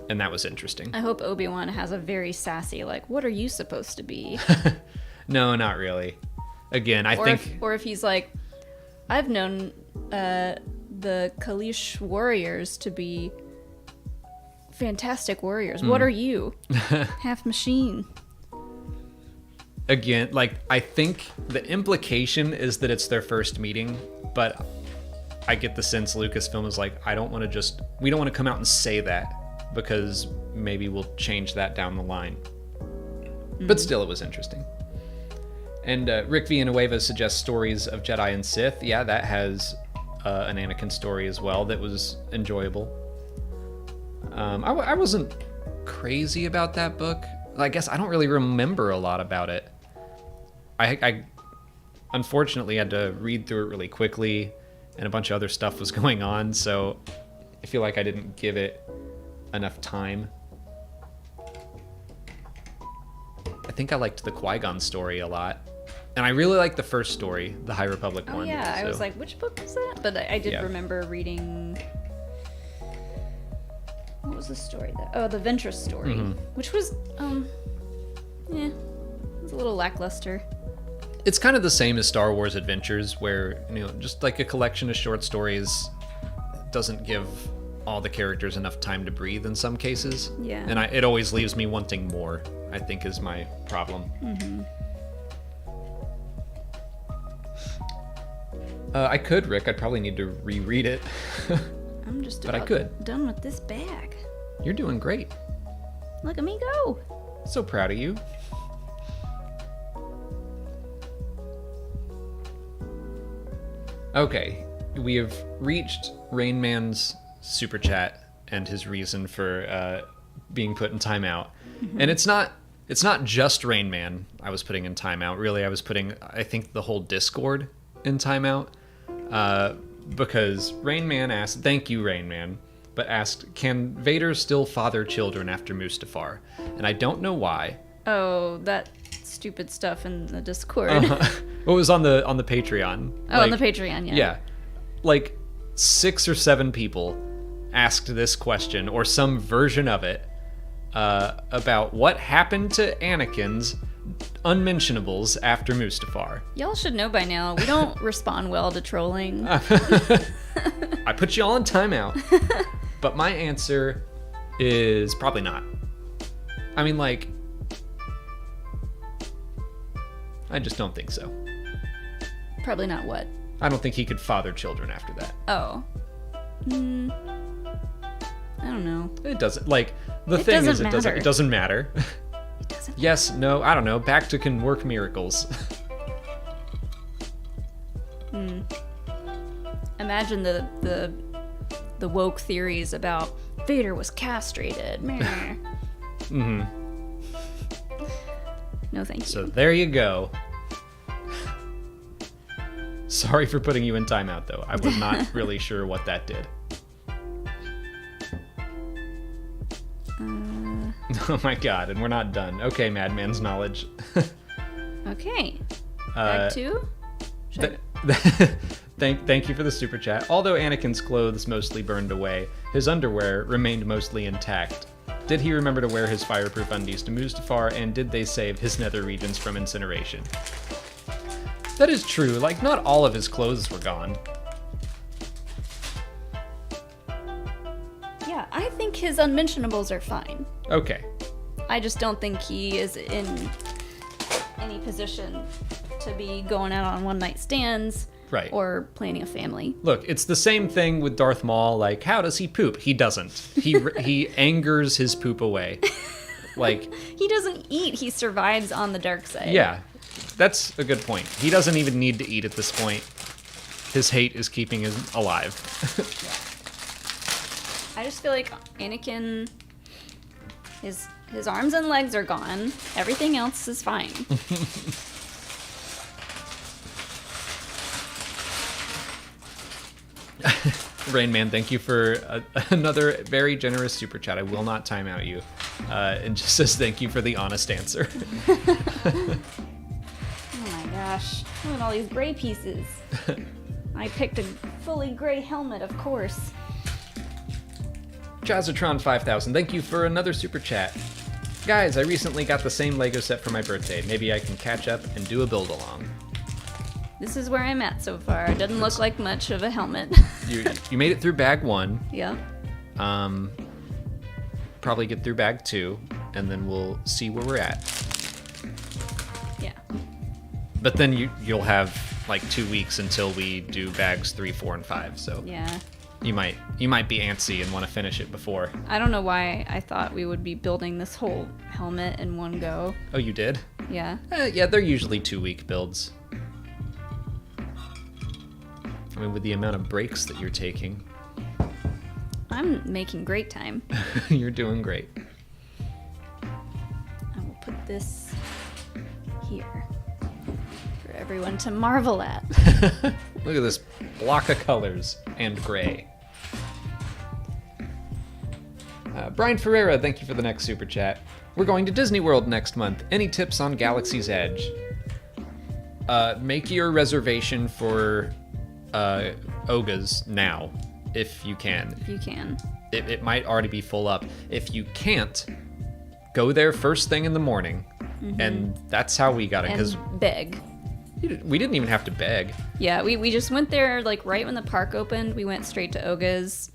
and that was interesting. I hope Obi-Wan has a very sassy, like, "What are you supposed to be?" No, not really. Again, I think, or if he's like, "I've known the Kalish warriors to be fantastic warriors. What are you? Half machine." Again, like, I think the implication is that it's their first meeting, but I get the sense Lucasfilm is like, we don't want to come out and say that. because maybe we'll change that down the line. But still, it was interesting. And Rick Villanueva suggests stories of Jedi and Sith. Yeah, that has an Anakin story as well that was enjoyable. I wasn't crazy about that book. I guess I don't really remember a lot about it. I unfortunately had to read through it really quickly, and a bunch of other stuff was going on, so I feel like I didn't give it enough time. I think I liked the Qui-Gon story a lot. And I really liked the first story, the High Republic one. Oh yeah, so. I was like, which book was that? But I did remember reading... What was the story? The Ventress story. Which was, it was a little lackluster. It's kind of the same as Star Wars Adventures, where, just like a collection of short stories doesn't give all the characters enough time to breathe in some cases. Yeah. And it always leaves me wanting more, I think, is my problem. I could, Rick. I'd probably need to reread it. I'm just but about I could. done with this bag. You're doing great. Look at me go. So proud of you. Okay, we have reached Rain Man's super chat and his reason for being put in timeout. And it's not just Rain Man I was putting in timeout. Really, I was putting, I think, the whole Discord in timeout. Because Rain Man asked, thank you, Rain Man, but asked, can Vader still father children after Mustafar? And I don't know why. Oh, that stupid stuff in the Discord. What was on the Patreon? Oh, on the Patreon, yeah. Yeah. Like 6 or 7 people asked this question, or some version of it, about what happened to Anakin's unmentionables after Mustafar. Y'all should know by now, we don't respond well to trolling. I put you all in timeout. But my answer is probably not. I mean, I just don't think so. Probably not what? I don't think he could father children after that. Oh. I don't know. It doesn't. The thing is, it doesn't matter. It doesn't. Yes, no, I don't know. Bacta can work miracles. Imagine the woke theories about Vader was castrated. Meh. No, thank you. So there you go. Sorry for putting you in timeout, though. I was not really sure what that did. Oh my god, and we're not done. Okay, Madman's knowledge. Okay. Back to? Thank you for the super chat. Although Anakin's clothes mostly burned away, his underwear remained mostly intact. Did he remember to wear his fireproof undies to Mustafar, and did they save his nether regions from incineration? That is true. Not all of his clothes were gone. Yeah, I think his unmentionables are fine. Okay. I just don't think he is in any position to be going out on one-night stands. Right. Or planning a family. Look, it's the same thing with Darth Maul. How does he poop? He doesn't. He angers his poop away. He doesn't eat. He survives on the dark side. Yeah, that's a good point. He doesn't even need to eat at this point. His hate is keeping him alive. I just feel like Anakin, his arms and legs are gone. Everything else is fine. Rain Man, thank you for another very generous super chat. I will not time out you. And just says thank you for the honest answer. Oh my gosh. Look at all these gray pieces. I picked a fully gray helmet, of course. Jazzatron 5000, thank you for another super chat. Guys, I recently got the same Lego set for my birthday. Maybe I can catch up and do a build along. This is where I'm at so far. It doesn't look like much of a helmet. You made it through bag 1. Yeah. Probably get through bag 2, and then we'll see where we're at. Yeah. But then you'll have 2 weeks until we do bags 3, 4, and 5. So yeah. You might be antsy and want to finish it before. I don't know why I thought we would be building this whole helmet in one go. Oh, you did? Yeah. Yeah, they're usually 2-week builds. I mean, with the amount of breaks that you're taking. I'm making great time. You're doing great. I will put this here for everyone to marvel at. Look at this block of colors and gray. Brian Ferreira, thank you for the next super chat. We're going to Disney World next month. Any tips on Galaxy's Edge? Make your reservation for Oga's now, if you can. If you can. It might already be full up. If you can't, go there first thing in the morning. Mm-hmm. And that's how we got it. And beg. We didn't even have to beg. Yeah, we just went there like right when the park opened. We went straight to Oga's,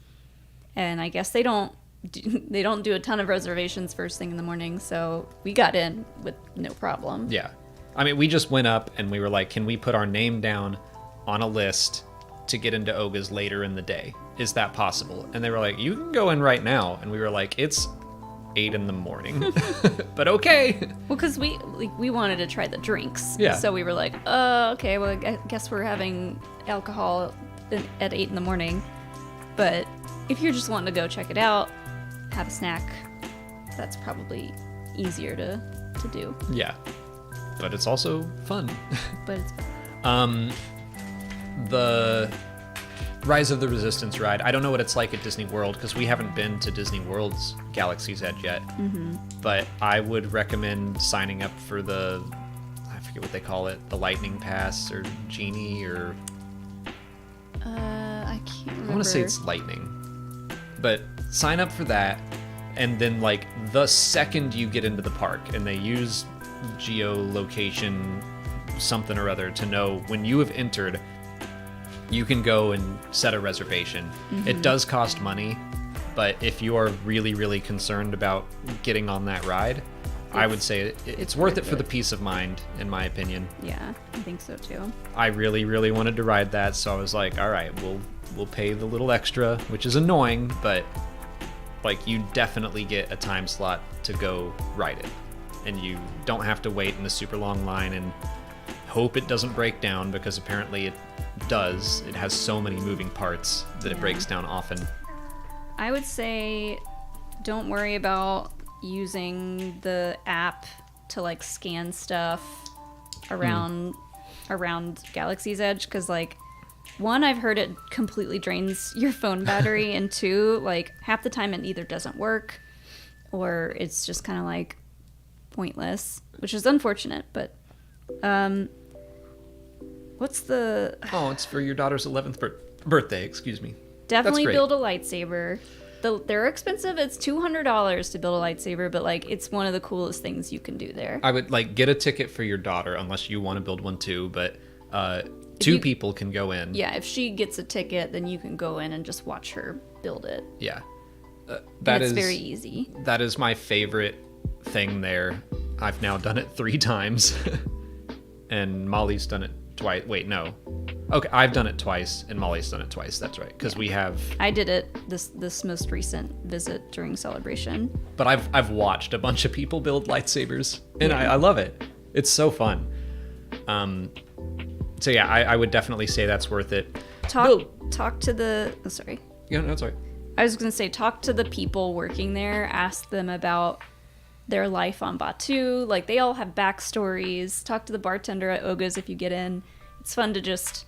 and I guess they don't do a ton of reservations first thing in the morning, so we got in with no problem. Yeah, I mean, we just went up and we were like, can we put our name down on a list to get into Oga's later in the day? Is that possible? And they were like, you can go in right now. And we were like, it's 8 in the morning, but okay. Well, because we wanted to try the drinks. Yeah. So we were like, okay, well, I guess we're having alcohol at 8 in the morning. But if you're just wanting to go check it out, have a snack, that's probably easier to do. Yeah. But it's also fun. But it's fun. The Rise of the Resistance ride, I don't know what it's like at Disney World because we haven't been to Disney World's Galaxy's Edge yet. Mm-hmm. But I would recommend signing up for I forget what they call it, the Lightning Pass or Genie or... I can't remember. I want to say it's Lightning. But sign up for that, and then like the second you get into the park, and they use geolocation something or other to know when you have entered, you can go and set a reservation. Mm-hmm. It does cost money, but if you are really, really concerned about getting on that ride, I would say it's worth it for the peace of mind, in my opinion. Yeah, I think so too. I really, really wanted to ride that, so I was like, all right, we'll pay the little extra, which is annoying, but like you definitely get a time slot to go ride it. And you don't have to wait in a super long line and hope it doesn't break down, because apparently it does. It has so many moving parts that it breaks down often. I would say don't worry about using the app to like scan stuff around Galaxy's Edge, because like, one, I've heard it completely drains your phone battery, and two, like half the time it either doesn't work or it's just kind of like pointless, which is unfortunate. But what's the... Oh, it's for your daughter's 11th birthday, excuse me. Definitely build a lightsaber. They're expensive. It's $200 to build a lightsaber, but like it's one of the coolest things you can do there. I would like get a ticket for your daughter, unless you want to build one too, but two people can go in. Yeah, if she gets a ticket, then you can go in and just watch her build it. Yeah. It's very easy. That is my favorite thing there. I've now done it 3 times. And Molly's done it twice. Wait, no. Okay, I've done it twice, and Molly's done it twice. That's right, because we have... I did it this most recent visit during Celebration. But I've watched a bunch of people build lightsabers, and I love it. It's so fun. So yeah, I would definitely say that's worth it. Talk to the... Oh, sorry. Yeah, no, sorry. I was going to say, talk to the people working there. Ask them about their life on Batuu. Like, they all have backstories. Talk to the bartender at Oga's if you get in. It's fun to just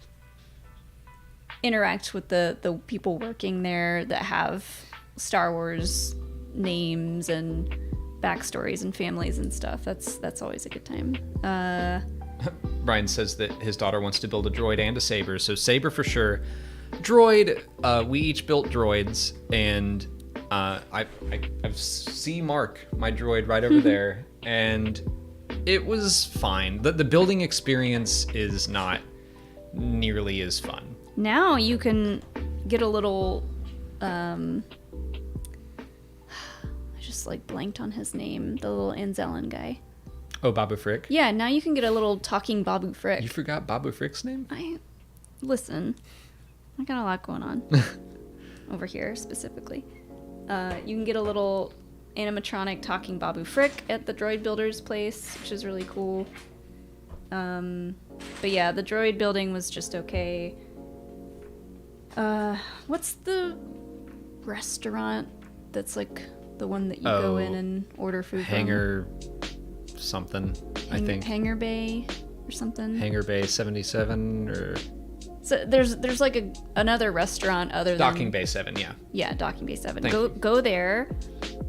interact with the people working there that have Star Wars names and backstories and families and stuff. That's always a good time. Brian says that his daughter wants to build a droid and a saber, so saber for sure. Droid, we each built droids, and I see Mark, my droid, right over there, and it was fine. The building experience is not nearly as fun. Now you can get a little... I just like blanked on his name. The little Anzellan guy. Oh, Babu Frick? Yeah, now you can get a little talking Babu Frick. You forgot Babu Frick's name? Listen, I got a lot going on. over here specifically. You can get a little animatronic talking Babu Frick at the droid builder's place, which is really cool. But yeah, the droid building was just okay. What's the restaurant that's like the one that you go in and order food Hangar something, I think. Hangar Bay or something. Hangar Bay 77 or... So there's like another restaurant other than... Docking Bay 7, yeah. Yeah, Docking Bay 7. Thank Go there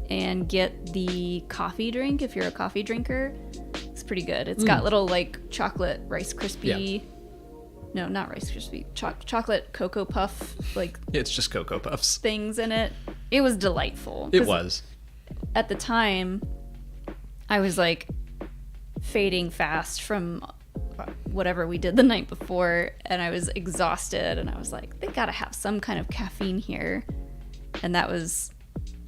and get the coffee drink if you're a coffee drinker. It's pretty good. It's got little like chocolate Rice Krispie... Yeah. No, not Rice Krispie. Chocolate Cocoa Puff, like... It's just Cocoa Puffs. Things in it. It was delightful. It was. At the time, I was like fading fast from whatever we did the night before, and I was exhausted, and I was like, they gotta have some kind of caffeine here. And that was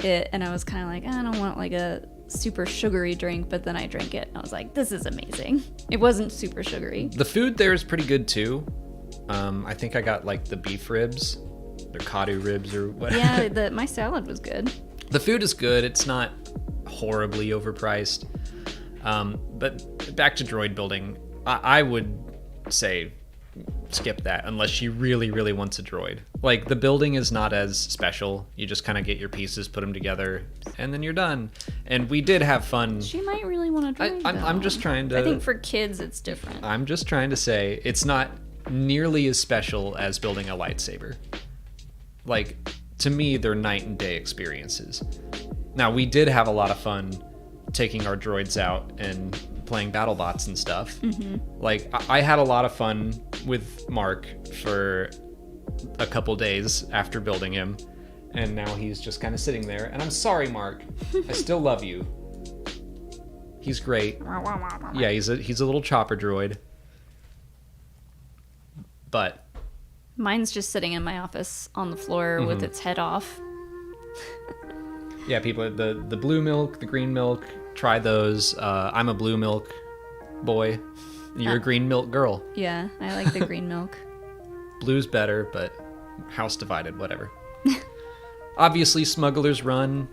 it. And I was kind of like, I don't want like a super sugary drink, but then I drank it and I was like, this is amazing. It wasn't super sugary. The food there is pretty good too. I think I got like the beef ribs, or kadu ribs or what. Yeah, my salad was good. The food is good. It's not horribly overpriced. But back to droid building, I would say skip that unless she really, really wants a droid. Like, the building is not as special. You just kind of get your pieces, put them together, and then you're done. And we did have fun. She might really want a droid, I'm just trying to... I think for kids it's different. I'm just trying to say it's not nearly as special as building a lightsaber. Like, to me, they're night and day experiences. Now, we did have a lot of fun taking our droids out and playing BattleBots and stuff. Mm-hmm. Like, I had a lot of fun with Mark for a couple days after building him, and now he's just kind of sitting there. And I'm sorry, Mark. I still love you. He's great. Yeah, he's a little chopper droid. But mine's just sitting in my office on the floor with its head off. Yeah, people, the blue milk, the green milk, try those. I'm a blue milk boy. You're a green milk girl. Yeah, I like the green milk. Blue's better, but house divided, whatever. Obviously, Smuggler's Run,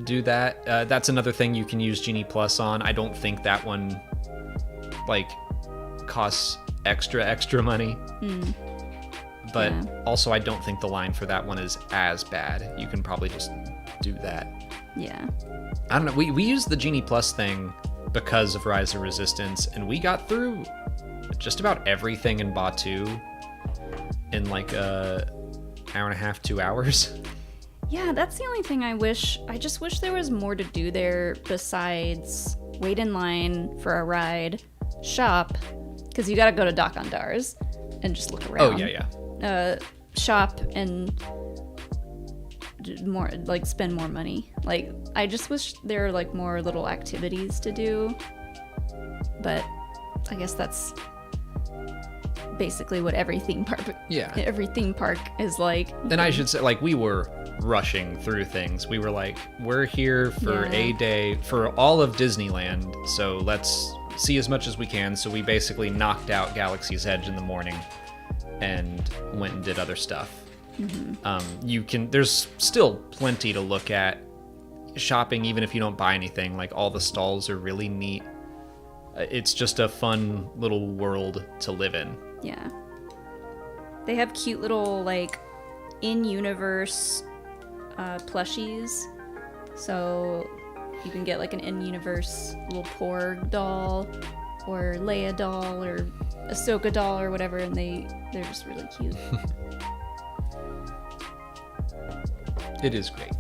do that. That's another thing you can use Genie Plus on. I don't think that one, like, costs extra money. But also, I don't think the line for that one is as bad. You can probably just do that. Yeah. I don't know. We used the Genie Plus thing because of Rise of Resistance, and we got through just about everything in Batu in like a hour and a half, 2 hours. Yeah, that's the only thing I wish. I just wish there was more to do there besides wait in line for a ride, shop, because you got to go to Dock on Dars and just look around. Oh, yeah. Shop and more, like, spend more money. Like, I just wish there were like more little activities to do, but I guess that's basically what every theme park is like. And I should say, like, we were rushing through things. We were like, we're here for a day for all of Disneyland, so let's see as much as we can. So we basically knocked out Galaxy's Edge in the morning and went and did other stuff. There's still plenty to look at. Shopping, even if you don't buy anything, like, all the stalls are really neat. It's just a fun little world to live in. Yeah. They have cute little, like, in-universe plushies. So you can get, like, an in-universe little Porg doll or Leia doll or Ahsoka doll or whatever, and they're just really cute. It is great.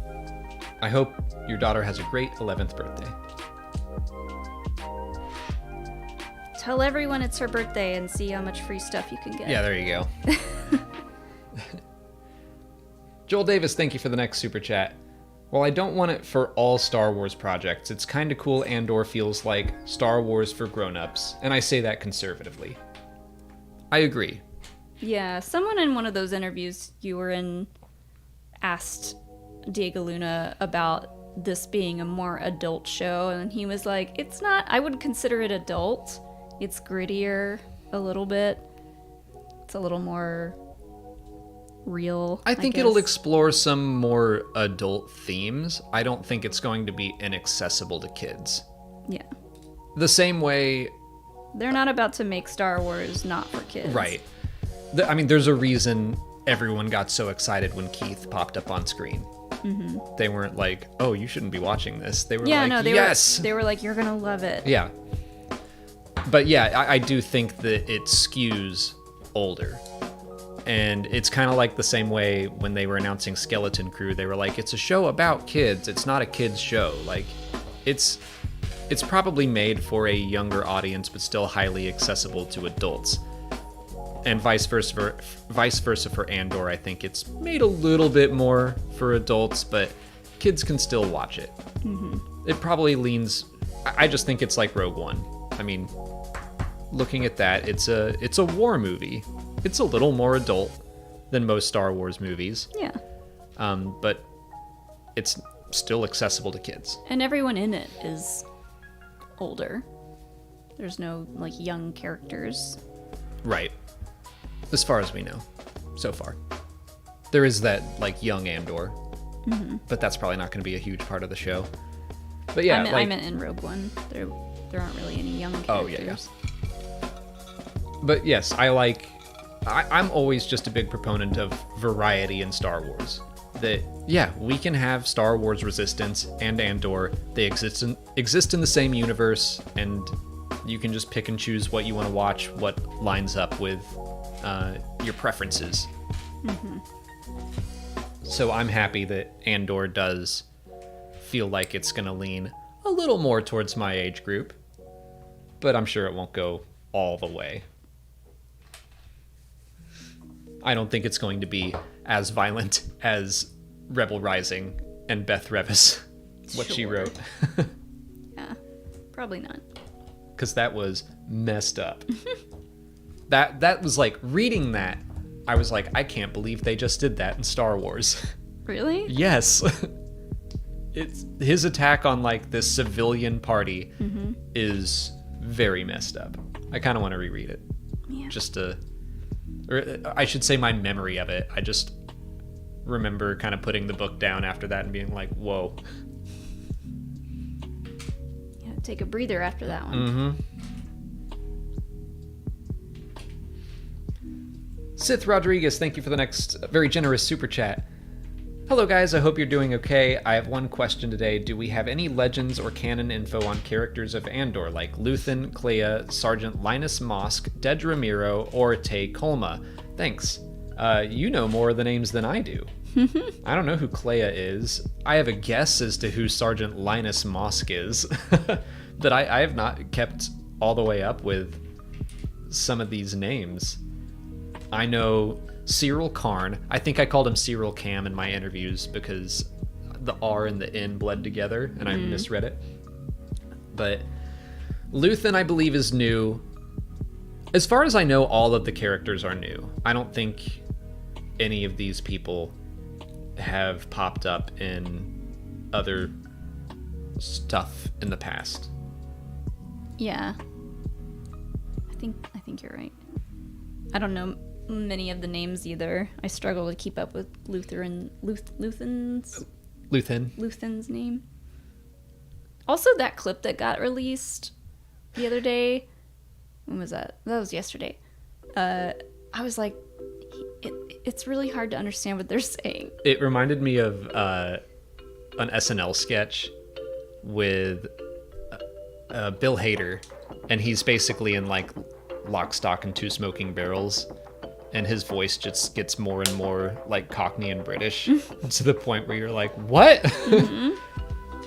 I hope your daughter has a great 11th birthday. Tell everyone it's her birthday and see how much free stuff you can get. Yeah, there you go. Joel Davis, thank you for the next super chat. While I don't want it for all Star Wars projects, it's kind of cool Andor feels like Star Wars for grown-ups, and I say that conservatively. I agree. Yeah, someone in one of those interviews you were in asked Diego Luna about this being a more adult show, and he was like, it's not, I would consider it adult. It's grittier a little bit. It's a little more real. I think it'll explore some more adult themes. I don't think it's going to be inaccessible to kids. Yeah. The same way... They're not about to make Star Wars not for kids. Right. I mean, there's a reason everyone got so excited when Keith popped up on screen. Mm-hmm. They weren't like, oh, you shouldn't be watching this. They were yes! They were like, you're going to love it. Yeah. But yeah, I do think that it skews older. And it's kind of like the same way when they were announcing Skeleton Crew. They were like, it's a show about kids. It's not a kids show. Like, it's probably made for a younger audience, but still highly accessible to adults. And vice versa for Andor. I think it's made a little bit more for adults, but kids can still watch it. Mm-hmm. It probably leans... I just think it's like Rogue One. I mean, looking at that, it's a war movie. It's a little more adult than most Star Wars movies. Yeah. But it's still accessible to kids. And everyone in it is older. There's no, like, young characters. Right. As far as we know, so far. There is that, like, young Andor. Mm-hmm. But that's probably not going to be a huge part of the show. But yeah, I meant in Rogue One. There aren't really any young characters. Oh, yeah. But yes, I'm always just a big proponent of variety in Star Wars. That, yeah, we can have Star Wars Resistance and Andor. They exist in the same universe, and you can just pick and choose what you want to watch, what lines up with your preferences. Mm-hmm. So I'm happy that Andor does feel like it's going to lean a little more towards my age group, but I'm sure it won't go all the way. I don't think it's going to be as violent as Rebel Rising and Beth Revis, what she wrote. Yeah, probably not. Because that was messed up. That was like, reading that, I was like, I can't believe they just did that in Star Wars. Really? Yes. It's his attack on, like, this civilian party is very messed up. I kind of want to reread it. Yeah. Just to... Or I should say my memory of it. I just remember kind of putting the book down after that and being like, whoa. Yeah, take a breather after that one. Sith Rodriguez, thank you for the next very generous super chat. Hello guys, I hope you're doing okay. I have one question today. Do we have any legends or canon info on characters of Andor, like Luthen, Clea, Sergeant Linus Mosk, Dedra Miro, or Tay Kolma? Thanks. You know more of the names than I do. I don't know who Clea is. I have a guess as to who Sergeant Linus Mosk is, but I have not kept all the way up with some of these names. I know Cyril Karn. I think I called him Cyril Cam in my interviews because the R and the N bled together and I misread it. But Luthen, I believe, is new. As far as I know, all of the characters are new. I don't think any of these people have popped up in other stuff in the past. Yeah. I think you're right. I don't know many of the names either. I struggle to keep up with Luthen's name. Also, that clip that got released the other day. When was that? That was yesterday. I was like, it's really hard to understand what they're saying. It reminded me of an SNL sketch with Bill Hader, and he's basically in like Lock, Stock, and Two Smoking Barrels, and his voice just gets more and more like Cockney and British to the point where you're like, what?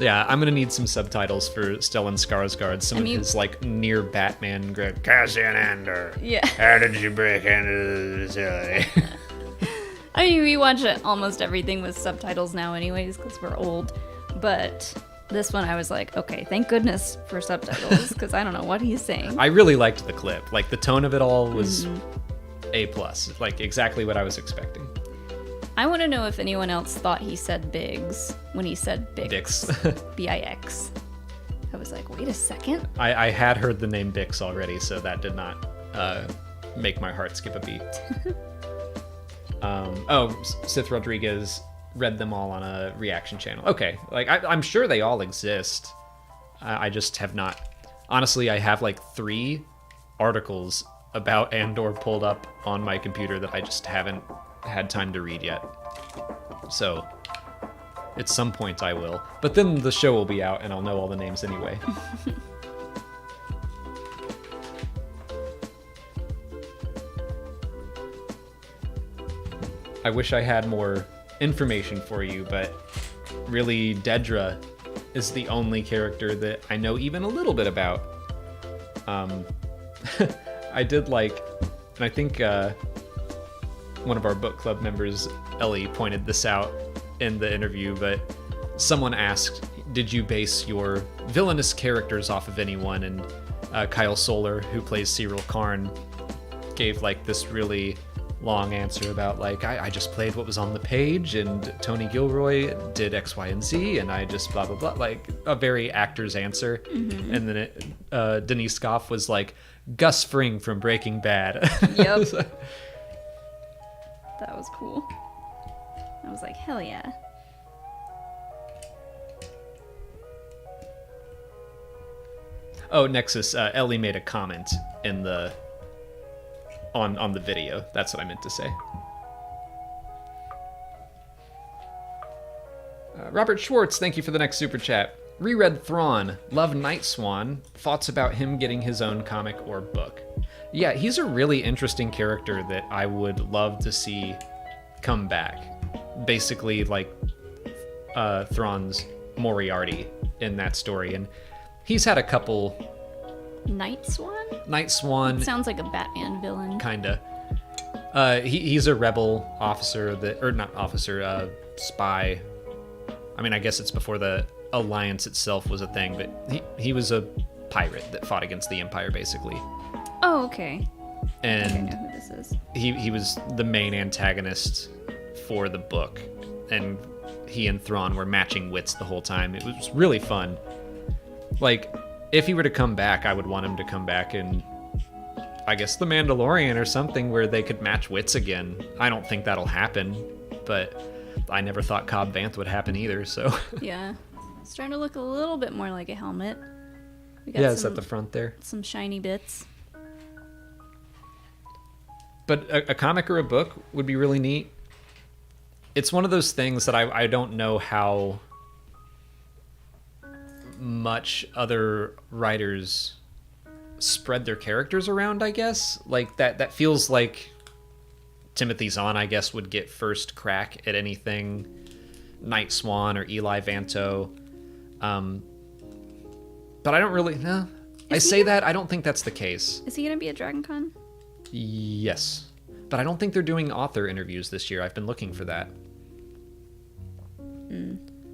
Yeah, I'm gonna need some subtitles for Stellan Skarsgård. Some of his like near Batman Cassian Andor. Yeah. How did you break into the facility? I mean, we watch almost everything with subtitles now anyways because we're old. But this one I was like, okay, thank goodness for subtitles because I don't know what he's saying. I really liked the clip. Like the tone of it all was A+. Like exactly what I was expecting. I want to know if anyone else thought he said Biggs when he said Bix. Bix. I was like, wait a second. I had heard the name Bix already, so that did not make my heart skip a beat. Sith Rodriguez read them all on a reaction channel. Okay, like I'm sure they all exist. I just have not. Honestly, I have like 3 articles about Andor pulled up on my computer that I just haven't had time to read yet. So at some point I will. But then the show will be out and I'll know all the names anyway. I wish I had more information for you, but really Dedra is the only character that I know even a little bit about. I did like, and I think one of our book club members, Ellie, pointed this out in the interview, but someone asked, did you base your villainous characters off of anyone? And Kyle Solar, who plays Cyril Karn, gave like this really long answer about like, I just played what was on the page, and Tony Gilroy did X, Y, and Z, and I just blah, blah, blah, like a very actor's answer. Mm-hmm. And then Denise Goff was like, Gus Fring from Breaking Bad. Yep. That was cool. I was like, hell yeah. Oh, Nexus, Ellie made a comment in the on the video. That's what I meant to say. Robert Schwartz, thank you for the next super chat. Reread Thrawn, love Night Swan, thoughts about him getting his own comic or book. Yeah, he's a really interesting character that I would love to see come back. Basically, like Thrawn's Moriarty in that story, and he's had a couple. Night Swan? Night Swan. Sounds like a Batman villain. Kinda. He's a rebel officer spy. I mean, I guess it's before the Alliance itself was a thing, but he was a pirate that fought against the Empire, basically. Oh, okay. And I think I know who this is. He was the main antagonist for the book, and he and Thrawn were matching wits the whole time. It was really fun. Like, if he were to come back, I would want him to come back in, I guess, The Mandalorian or something where they could match wits again. I don't think that'll happen, but I never thought Cobb Vanth would happen either, so. Yeah. It's starting to look a little bit more like a helmet. We got Yeah, it's at the front there. Some shiny bits. But a comic or a book would be really neat. It's one of those things that I don't know how much other writers spread their characters around, I guess. Like, that feels like Timothy Zahn, I guess, would get first crack at anything. Night Swan or Eli Vanto. But I don't really... No. I say that, I don't think that's the case. Is he going to be at Dragon Con? Yes. But I don't think they're doing author interviews this year. I've been looking for that.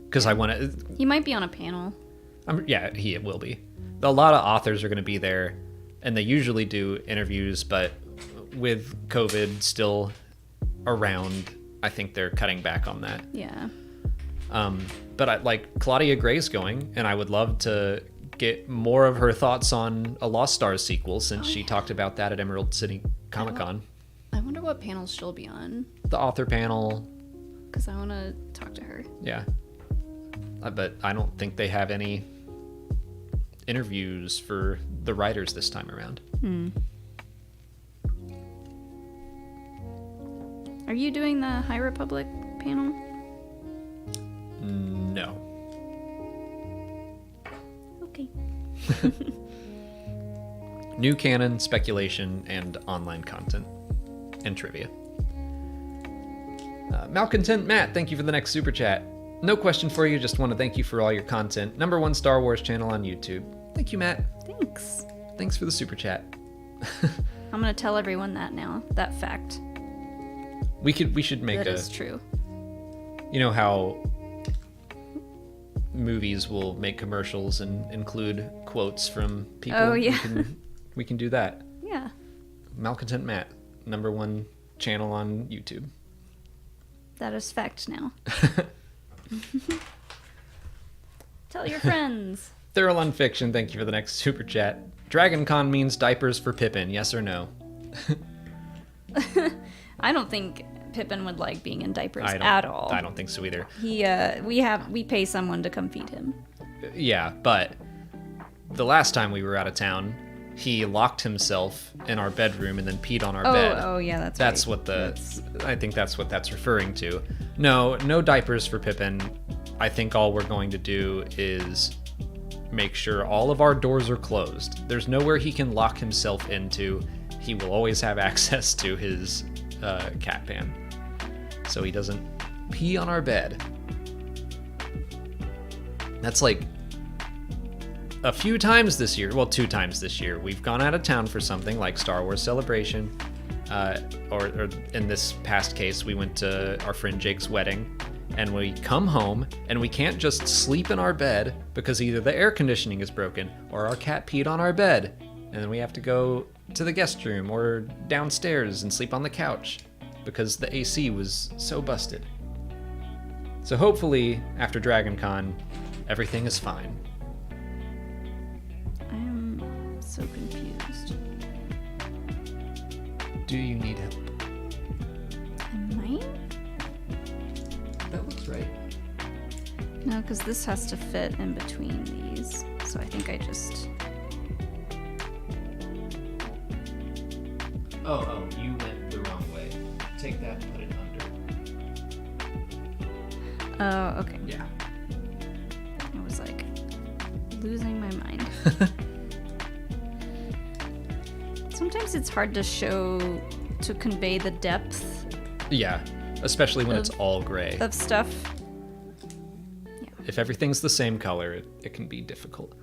Because I want to... He might be on a panel. Yeah, he will be. A lot of authors are going to be there, and they usually do interviews, but with COVID still around, I think they're cutting back on that. Yeah. But Claudia Gray's going, and I would love to get more of her thoughts on a Lost Stars sequel, since she talked about that at Emerald City Comic Con. I wonder what panels she'll be on. The author panel. Because I want to talk to her. Yeah. But I don't think they have any interviews for the writers this time around. Are you doing the High Republic panel? No. Okay. New canon, speculation, and online content. And trivia. Malcontent Matt, thank you for the next super chat. No question for you, just want to thank you for all your content. #1 Star Wars channel on YouTube. Thank you, Matt. Thanks. Thanks for the super chat. I'm going to tell everyone that now, that fact. We should make That is true. You know how movies will make commercials and include quotes from people? Oh, yeah. We can do that. Yeah. Malcontent Matt, #1 channel on YouTube. That is fact now. Tell your friends. Thorough Unfiction, thank you for the next super chat. Dragon Con means diapers for Pippin, yes or no? I don't think Pippin would like being in diapers I at all. don't think so either. We pay someone to come feed him. Yeah, but the last time we were out of town, he locked himself in our bedroom and then peed on our bed. Oh yeah, That's right. what I think that's what that's referring to. No diapers for Pippin. I think all we're going to do is make sure all of our doors are closed. There's nowhere he can lock himself into. He will always have access to his cat pan, so he doesn't pee on our bed. That's like a few times this year, well, 2 times this year, we've gone out of town for something like Star Wars Celebration, or in this past case, we went to our friend Jake's wedding, and we come home, and we can't just sleep in our bed because either the air conditioning is broken or our cat peed on our bed, and then we have to go to the guest room or downstairs and sleep on the couch because the AC was so busted. So hopefully, after Dragon Con, everything is fine. I am so confused. Do you need help? I might? That looks right. No, because this has to fit in between these. So I think I just... Oh, you went the wrong way. Take that and put it under. Oh, okay. Yeah. I was like losing my mind. Sometimes it's hard to convey the depth Yeah, especially when it's all gray. of stuff. If everything's the same color, it can be difficult.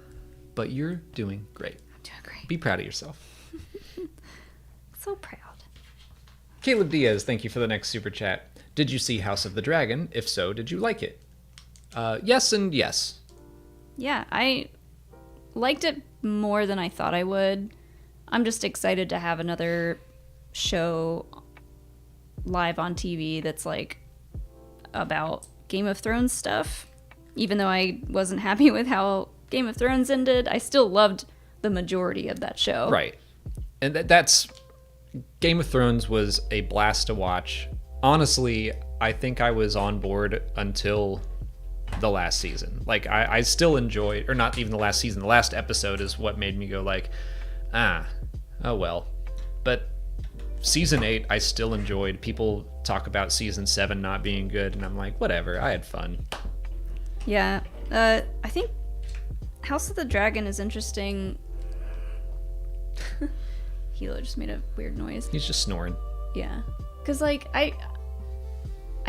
But you're doing great. I'm doing great. Be proud of yourself. So proud. Caleb Diaz, thank you for the next super chat. Did you see House of the Dragon? If so, did you like it? Yes and yes. Yeah, I liked it more than I thought I would. I'm just excited to have another show live on TV that's like about Game of Thrones stuff. Even though I wasn't happy with how Game of Thrones ended, I still loved the majority of that show. Right. And that's... Game of Thrones was a blast to watch. Honestly, I think I was on board until the last season. Like, I still enjoyed... Or not even the last season. The last episode is what made me go like, oh well. But season 8, I still enjoyed. People talk about season 7 not being good, and I'm like, whatever, I had fun. Yeah. I think House of the Dragon is interesting. Hilo just made a weird noise. He's just snoring. Yeah. Because, like, I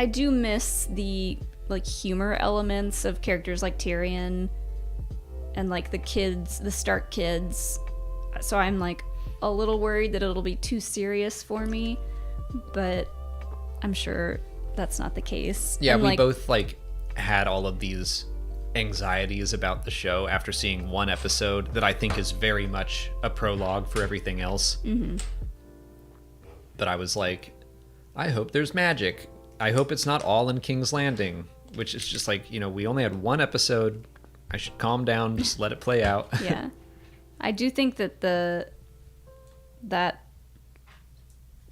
do miss the, like, humor elements of characters like Tyrion and, like, the kids, the Stark kids. So I'm, like, a little worried that it'll be too serious for me, but I'm sure that's not the case. Yeah, and, we like, both, like, had all of these anxieties about the show after seeing one episode that I think is very much a prologue for everything else. Mm-hmm. But I was like, I hope there's magic. I hope it's not all in King's Landing, which is just like, you know, we only had one episode. I should calm down, just let it play out. Yeah. I do think that that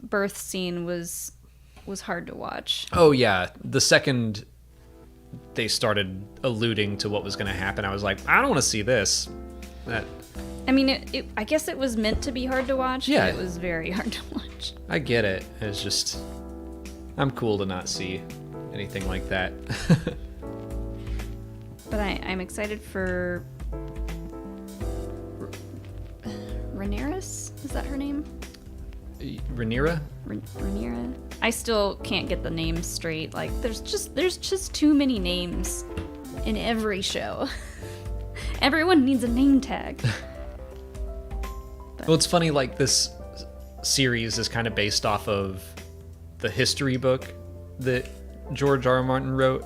birth scene was hard to watch. Oh yeah, the second they started alluding to what was going to happen, I was like, I don't want to see this. I mean, I guess it was meant to be hard to watch, Yeah. but it was very hard to watch. I get it. It's just, I'm cool to not see anything like that. But I'm excited for Rhaenyra? Is that her name? Rhaenyra? Rhaenyra? I still can't get the names straight. Like, there's just too many names in every show. Everyone needs a name tag. Well, it's funny, like, this series is kind of based off of the history book that George R. R. Martin wrote.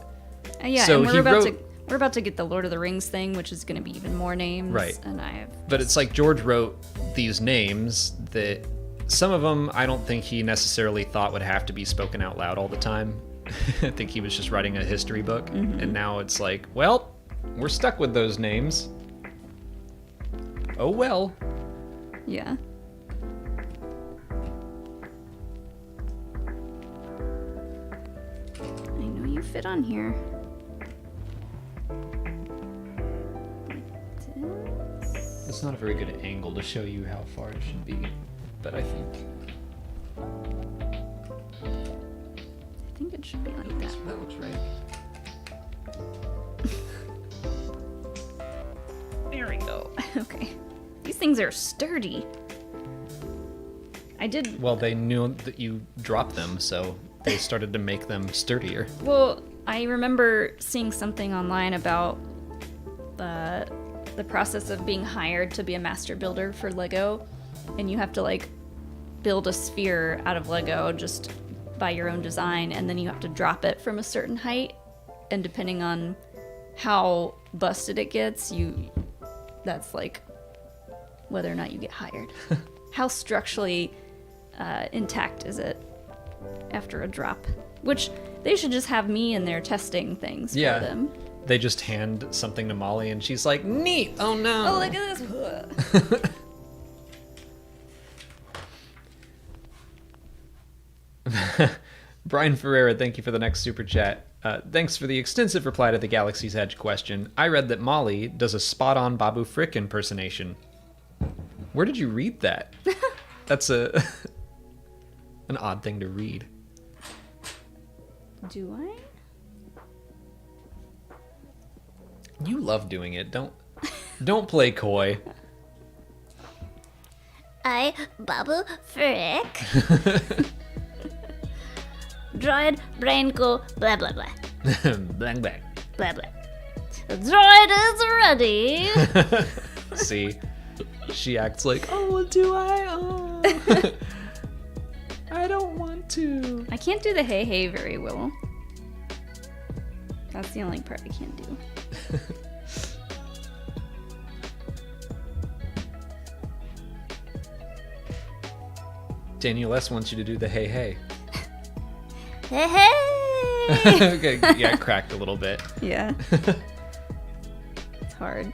Yeah, so and we're about to get the Lord of the Rings thing, which is going to be even more names. Right. And But it's like George wrote these names that some of them I don't think he necessarily thought would have to be spoken out loud all the time. I think he was just writing a history book. Mm-hmm. And now it's like, well, we're stuck with those names. Oh well. Yeah. fit on here. It's not a very good angle to show you how far it should be, but I think it should be like that. that looks right. There we go. Okay. These things are sturdy. I did... Well, they knew that you dropped them, so they started to make them sturdier. Well, I remember seeing something online about the process of being hired to be a master builder for Lego, and you have to like build a sphere out of Lego just by your own design, and then you have to drop it from a certain height, and depending on how busted it gets, that's like whether or not you get hired. How structurally intact is it after a drop? Which they should just have me in there testing things for them. They just hand something to Molly and she's like, neat! Oh no! Oh, look at this! Brian Ferreira, thank you for the next super chat. Thanks for the extensive reply to the Galaxy's Edge question. I read that Molly does a spot-on Babu Frick impersonation. Where did you read that? That's an odd thing to read. Do I? You love doing it. Don't play coy. I Babu Frick. Droid brain go blah blah blah. Blang bang. Blah blah. The droid is ready. See? She acts like, oh, do I? Oh. I don't want to. I can't do the hey hey very well. That's the only part I can't do. Daniel S. wants you to do the hey hey. Hey hey. Okay, yeah, it cracked a little bit. Yeah. It's hard.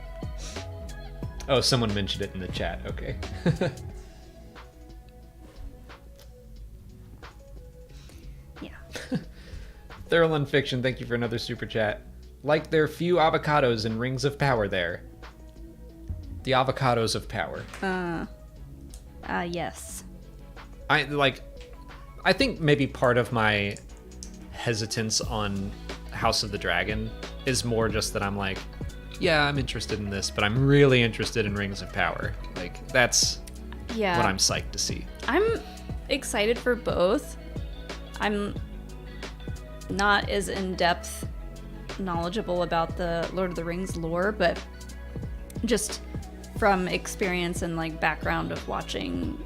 Oh, someone mentioned it in the chat. Okay. Yeah. Thurland Fiction, thank you for another super chat. Like their few avocados in Rings of Power there. The avocados of power. Yes. I think maybe part of my hesitance on House of the Dragon is more just that I'm like, yeah, I'm interested in this, but I'm really interested in Rings of Power. Like, that's what I'm psyched to see. I'm excited for both. I'm not as in-depth knowledgeable about the Lord of the Rings lore, but just from experience and like background of watching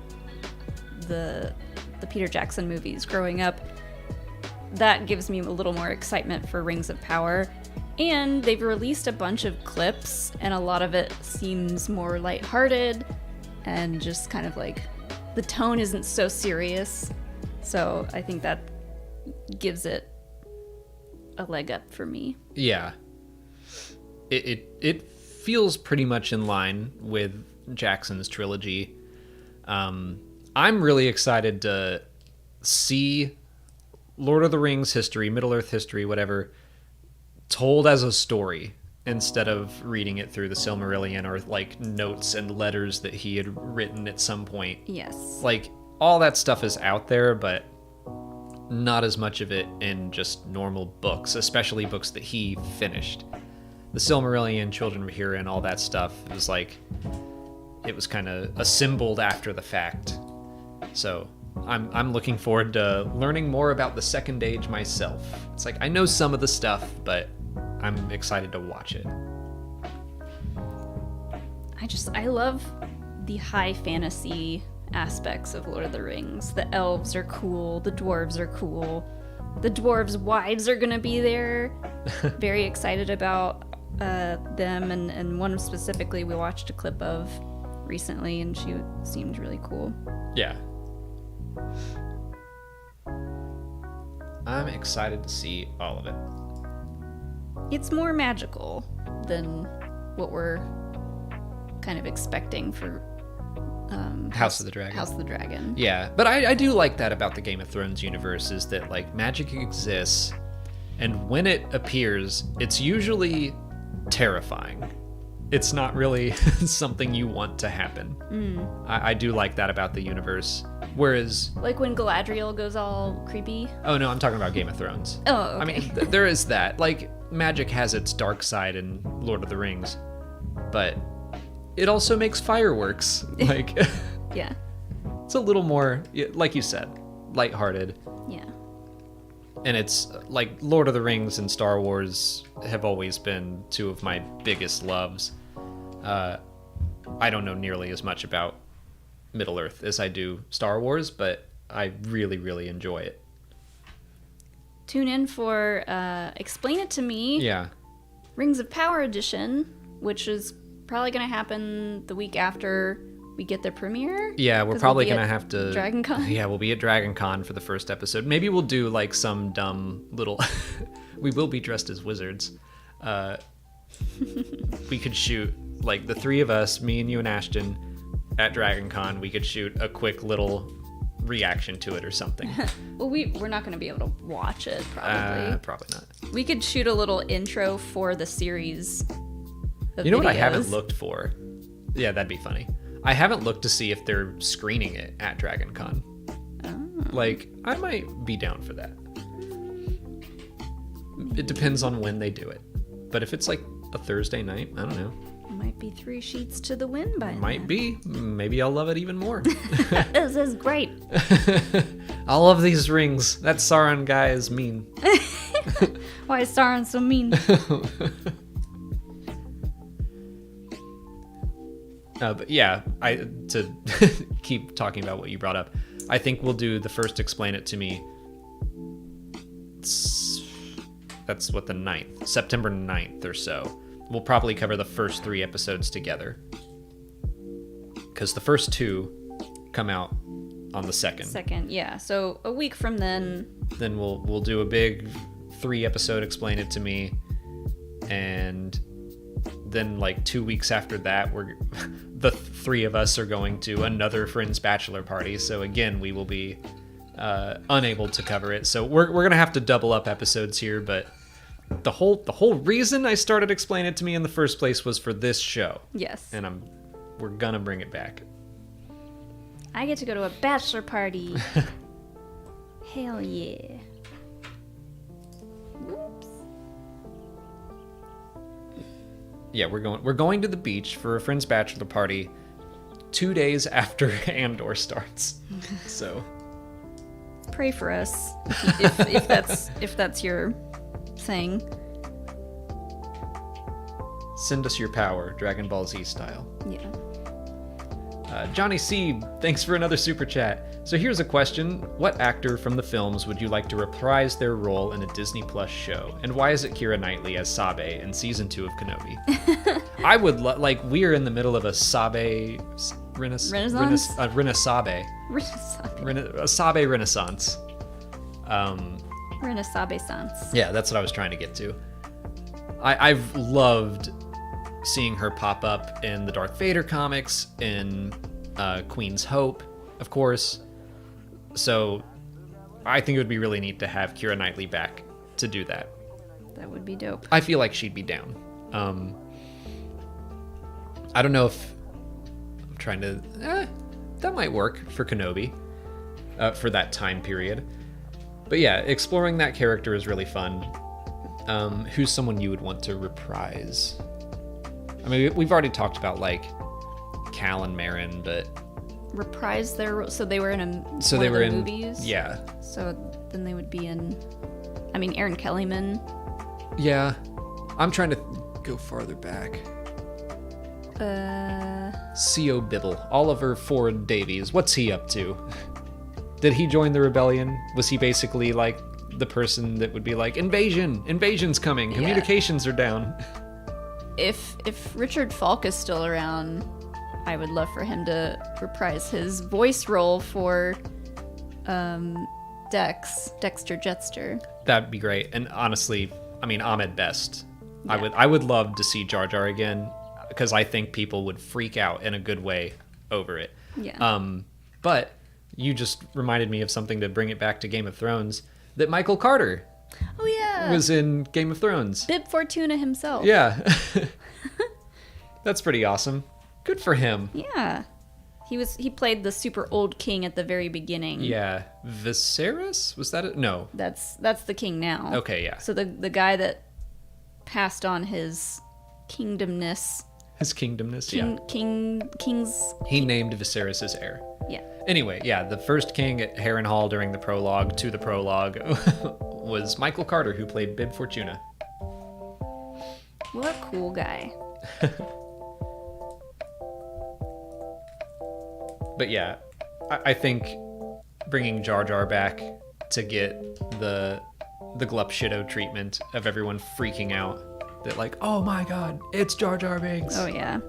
the Peter Jackson movies growing up, that gives me a little more excitement for Rings of Power. And they've released a bunch of clips, and a lot of it seems more lighthearted and just kind of like the tone isn't so serious. So I think that gives it a leg up for me. Yeah. It feels pretty much in line with Jackson's trilogy. I'm really excited to see Lord of the Rings history, Middle-earth history, whatever, told as a story instead of reading it through the Silmarillion or like notes and letters that he had written at some point. Yes. Like, all that stuff is out there, but not as much of it in just normal books, especially books that he finished. The Silmarillion, Children of Hera, and all that stuff, it was kind of assembled after the fact. So I'm looking forward to learning more about the Second Age myself. It's like, I know some of the stuff, but I'm excited to watch it. I love the high fantasy aspects of Lord of the Rings. The elves are cool, the dwarves are cool. The dwarves' wives are gonna be there. Very excited about them, and one specifically we watched a clip of recently, and she seemed really cool. Yeah. I'm excited to see all of it. It's more magical than what we're kind of expecting for House of the Dragon. House of the Dragon. Yeah, but I do like that about the Game of Thrones universe, is that like magic exists, And when it appears, it's usually terrifying. It's not really something you want to happen. I do like that about the universe. Whereas... Like when Galadriel goes all creepy? Oh, no, I'm talking about Game of Thrones. Oh, okay. I mean, there is that. Like, magic has its dark side in Lord of the Rings. But it also makes fireworks. Like, Yeah. it's a little more, like you said, lighthearted. Yeah. And it's like Lord of the Rings and Star Wars have always been two of my biggest loves. I don't know nearly as much about Middle-earth as I do Star Wars, but I really, really enjoy it. Tune in for Explain It to Me. Yeah. Rings of Power Edition, which is probably going to happen the week after we get the premiere. Yeah, we're 'Cause probably we'll be going to at have to... Dragon Con. Yeah, we'll be at Dragon Con for the first episode. Maybe we'll do like some dumb little... We will be dressed as wizards. We could shoot, like, the three of us, me and you and Ashton, at Dragon Con. We could shoot a quick little reaction to it or something. Well, we're not going to be able to watch it, probably. Probably not. We could shoot a little intro for the series of You know what I videos. haven't looked for? Yeah, that'd be funny. I haven't looked to see if they're screening it at Dragon Con. Oh. Like, I might be down for that. It depends on when they do it. But if it's like a Thursday night, I don't know. Might be 3 sheets to the wind by Might then. be. Maybe I'll love it even more. This is great. I love these rings. That Sauron guy is mean. Why is Sauron so mean? But yeah, to keep talking about what you brought up, I think we'll do the first Explain It to Me. That's what, the 9th, September 9th or so. We'll probably cover the first 3 episodes together. Because the first 2 come out on the 2nd. Second, yeah. So a week from then. Then we'll do a big 3-episode Explain It to Me. And then like 2 weeks after that, the 3 of us are going to another friend's bachelor party. So again, we will be unable to cover it. So we're gonna have to double up episodes here. But the whole reason I started Explain It to Me in the first place was for this show. Yes. And we're gonna bring it back. I get to go to a bachelor party. Hell yeah. Whoops. Yeah, we're going to the beach for a friend's bachelor party 2 days after Andor starts. So Pray for us if that's your thing. send us your power, Dragon Ball Z style. Yeah. Johnny C, thanks for another super chat. So here's a question. What actor from the films would you like to reprise their role in a Disney Plus show? And why is it Keira Knightley as Sabe in season 2 of Kenobi? I would we're in the middle of a Sabe Renaissance? Renaissance. A Sabe Renaissance. Renaissance. Yeah, that's what I was trying to get to. I've loved seeing her pop up in the Darth Vader comics, in Queen's Hope, of course. So I think it would be really neat to have Keira Knightley back to do that. That would be dope. I feel like she'd be down. I don't know if I'm trying to... that might work for Kenobi for that time period. But yeah, exploring that character is really fun. Who's someone you would want to reprise? I mean, we've already talked about like Cal and Marin, but Reprise their so they were in movies. Yeah. So then they would be in. I mean, Aaron Kellyman. Yeah. I'm trying to go farther back. C.O. Bibble, Oliver Ford Davies. What's he up to? Did he join the rebellion? Was he basically like the person that would be like, invasion's coming, communications are down? If Richard Falk is still around, I would love for him to reprise his voice role for Dexter Jetster. That'd be great. And honestly, I mean, Ahmed Best. Yeah. I would love to see Jar Jar again, because I think people would freak out in a good way over it. Yeah. But you just reminded me of something to bring it back to Game of Thrones, that Michael Carter Oh yeah. was in Game of Thrones. Bib Fortuna himself. Yeah. That's pretty awesome. Good for him. Yeah. He played the super old king at the very beginning. Yeah. Viserys? Was that it? No. That's the king now. Okay, yeah. So the guy that passed on his kingdomness. His kingdomness, King's. He named Viserys his heir. Yeah. Anyway, yeah, the first king at Harrenhal during the prologue to the prologue was Michael Carter, who played Bib Fortuna. What a cool guy. But yeah, I think bringing Jar Jar back to get the Glup Shido treatment of everyone freaking out that like, oh my god, it's Jar Jar Binks. Oh yeah.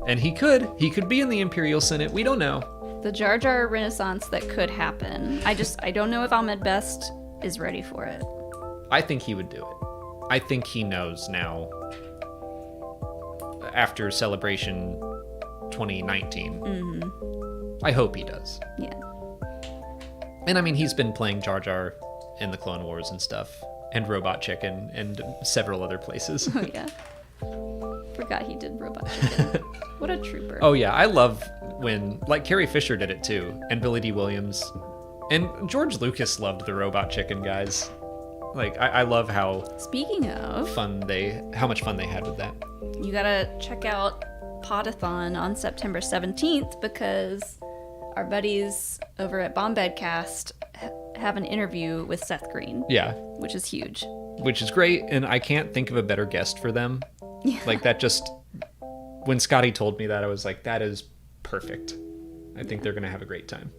And he could be in the Imperial Senate. We don't know. The Jar Jar renaissance that could happen. I don't know if Ahmed Best is ready for it. I think he would do it. I think he knows now. After Celebration 2019. Mm-hmm. I hope he does. Yeah. And I mean, he's been playing Jar Jar in the Clone Wars and stuff, and Robot Chicken, and several other places. Oh yeah. Forgot he did Robot Chicken. What a trooper. Oh yeah, I love when, like, Carrie Fisher did it too, and Billy D. Williams, and George Lucas loved the Robot Chicken guys. Like, I love how Speaking of, how much fun they had with that. you gotta check out Podathon on September 17th because our buddies over at Bombadcast have an interview with Seth Green. Yeah, Which is huge. which is great, and I can't think of a better guest for them. Yeah. Like, that just, when Scotty told me that, I was like, that is perfect. I think they're gonna have a great time.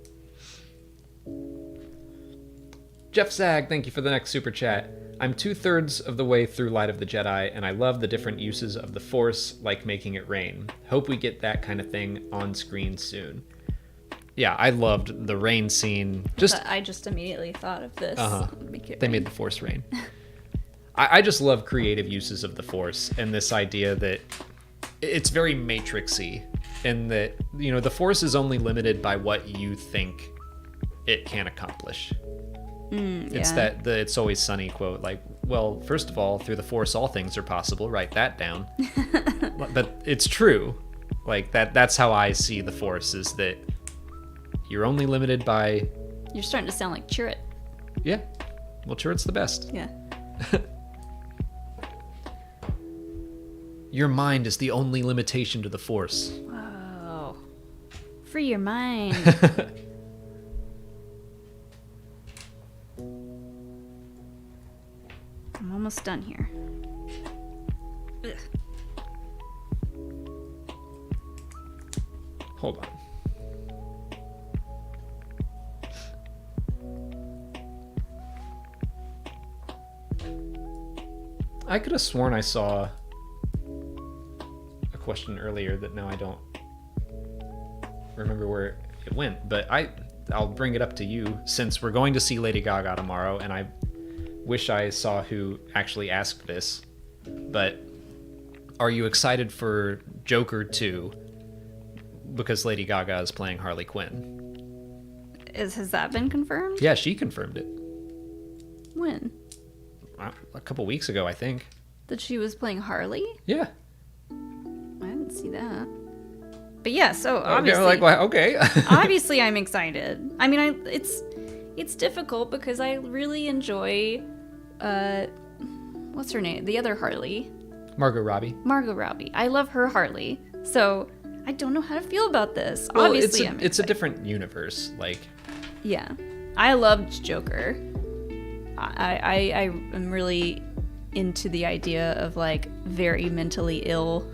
Jeff Zag, thank you for the next super chat. I'm 2/3 of the way through Light of the Jedi, and I love the different uses of the Force, like making it rain. Hope we get that kind of thing on screen soon. Yeah, I loved the rain scene. I just immediately thought of this. They made the Force rain. I just love creative uses of the Force, and this idea that it's very Matrixy, and that, you know, the Force is only limited by what you think it can accomplish. It's that the It's Always Sunny quote, like, well, first of all, through the Force all things are possible, write that down. But it's true. Like, that's how I see the Force, is that you're only limited by... You're starting to sound like Chirrut. Yeah. Well, Chirrut's the best. Yeah. Your mind is the only limitation to the Force. Whoa. Free your mind. I'm almost done here. Ugh. Hold on. I could have sworn I saw a question earlier that now I don't remember where it went, but I'll bring it up to you since we're going to see Lady Gaga tomorrow, and I wish I saw who actually asked this, but are you excited for Joker 2 because Lady Gaga is playing Harley Quinn? Has that been confirmed? Yeah, she confirmed it. When? A couple weeks ago, I think. That she was playing Harley? Yeah. I didn't see that. But yeah, so obviously, Okay, like, well, okay. obviously I'm excited. I mean, it's difficult because I really enjoy, what's her name? The other Harley. Margot Robbie. Margot Robbie. I love her Harley. So I don't know how to feel about this. Well, Obviously, it's a different universe. Like, yeah, I loved Joker. I am really into the idea of like very mentally ill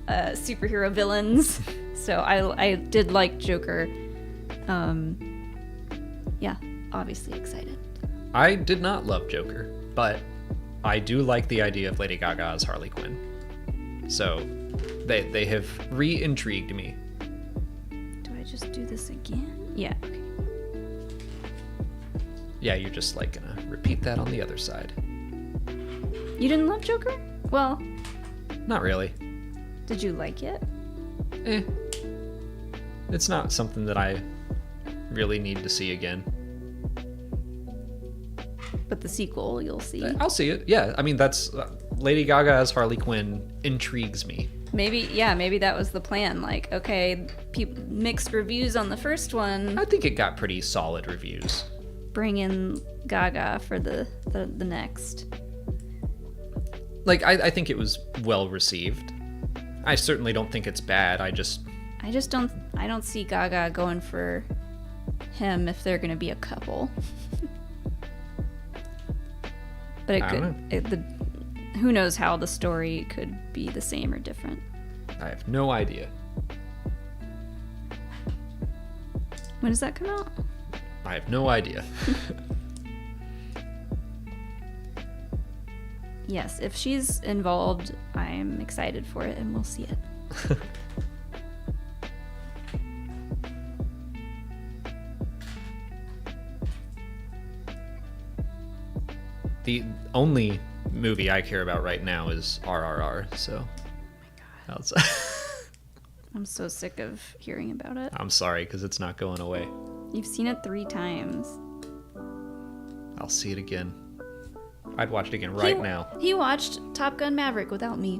superhero villains. So I did like Joker. Yeah, obviously excited. I did not love Joker, but I do like the idea of Lady Gaga as Harley Quinn. So they have re-intrigued me. Do I just do this again? Yeah. Okay. Yeah, you're just like gonna repeat that on the other side. You didn't love Joker? Well, Not really. did you like it? It's not something that I really need to see again. But the sequel, you'll see. I'll see it. Yeah, I mean, that's Lady Gaga as Harley Quinn intrigues me. Maybe that was the plan. Like, okay, mixed reviews on the first one. I think it got pretty solid reviews. Bring in Gaga for the next. Like, I think it was well received. I certainly don't think it's bad. I don't see Gaga going for him if they're gonna be a couple. But it could. Who knows how the story could be the same or different. I have no idea. When does that come out? I have no idea. Yes, if she's involved, I'm excited for it and we'll see it. The only movie I care about right now is RRR, so. Oh my God. I'm so sick of hearing about it. I'm sorry, because it's not going away. You've seen it 3 times. I'll see it again. I'd watch it again right now. He watched Top Gun Maverick without me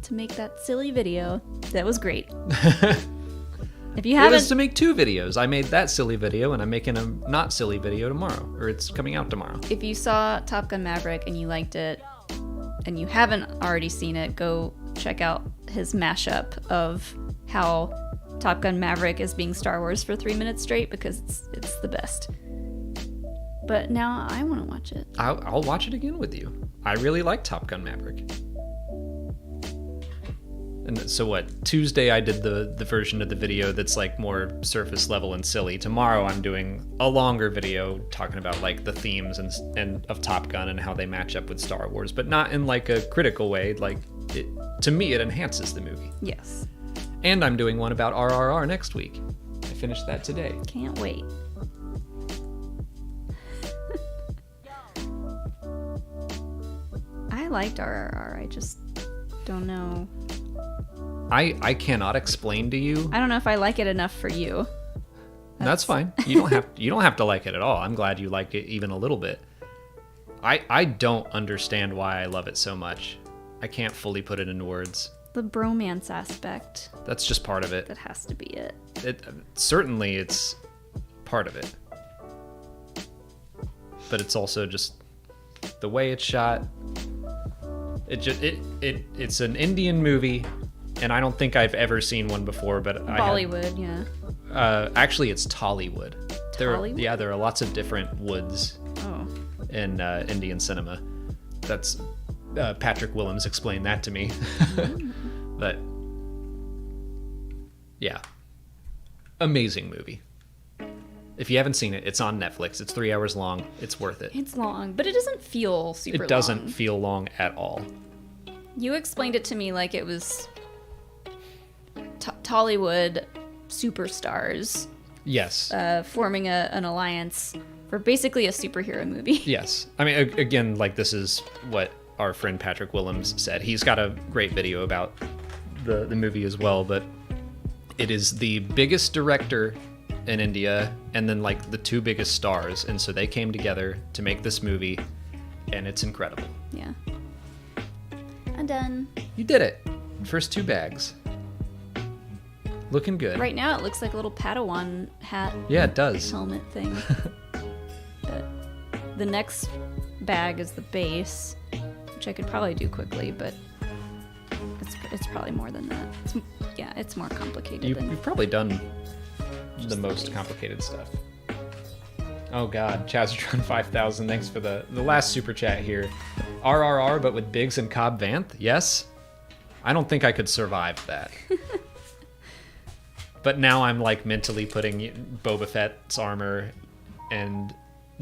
to make that silly video. That was great. If you haven't, it was to make 2 videos. I made that silly video, and I'm making a not silly video tomorrow, or it's coming out tomorrow. If you saw Top Gun Maverick and you liked it, and you haven't already seen it, go check out his mashup of how Top Gun Maverick is being Star Wars for 3 minutes straight, because it's the best. But now I want to watch it. I'll watch it again with you. I really like Top Gun Maverick. And so what? Tuesday I did the version of the video that's like more surface level and silly. Tomorrow I'm doing a longer video talking about like the themes and of Top Gun and how they match up with Star Wars, but not in like a critical way. Like to me, it enhances the movie. Yes. And I'm doing one about RRR next week. I finished that today. Can't wait. I liked RRR. I just don't know. I cannot explain to you. I don't know if I like it enough for you. That's fine. You don't have to like it at all. I'm glad you liked it even a little bit. I don't understand why I love it so much. I can't fully put it into words. The bromance aspect. That's just part of it. That has to be it. Certainly it's part of it. But it's also just the way it's shot. It's an Indian movie, and I don't think I've ever seen one before, but Bollywood, yeah. Actually, it's Tollywood. Tollywood? There are lots of different woods in Indian cinema. That's Patrick Willems explained that to me. But yeah, amazing movie. If you haven't seen it, it's on Netflix. It's 3 hours long. It's worth it. It's long, but it doesn't feel super long. It doesn't feel long at all. You explained it to me like it was Tollywood superstars. Yes. Forming an alliance for basically a superhero movie. Yes. I mean, again, like this is what our friend Patrick Willems said. He's got a great video about the movie as well, but it is the biggest director in India and then like the 2 biggest stars, and so they came together to make this movie, and it's incredible. Yeah. I'm done. You did it. First 2 bags. Looking good. Right now it looks like a little Padawan hat. Yeah, it does. Helmet thing. But the next bag is the base, which I could probably do quickly, but it's probably more than that. It's more complicated. You've probably done the most complicated stuff. Oh god, Chazatron 5000, thanks for the last super chat here. RRR but with Biggs and Cobb Vanth? Yes? I don't think I could survive that. But now I'm like mentally putting Boba Fett's armor and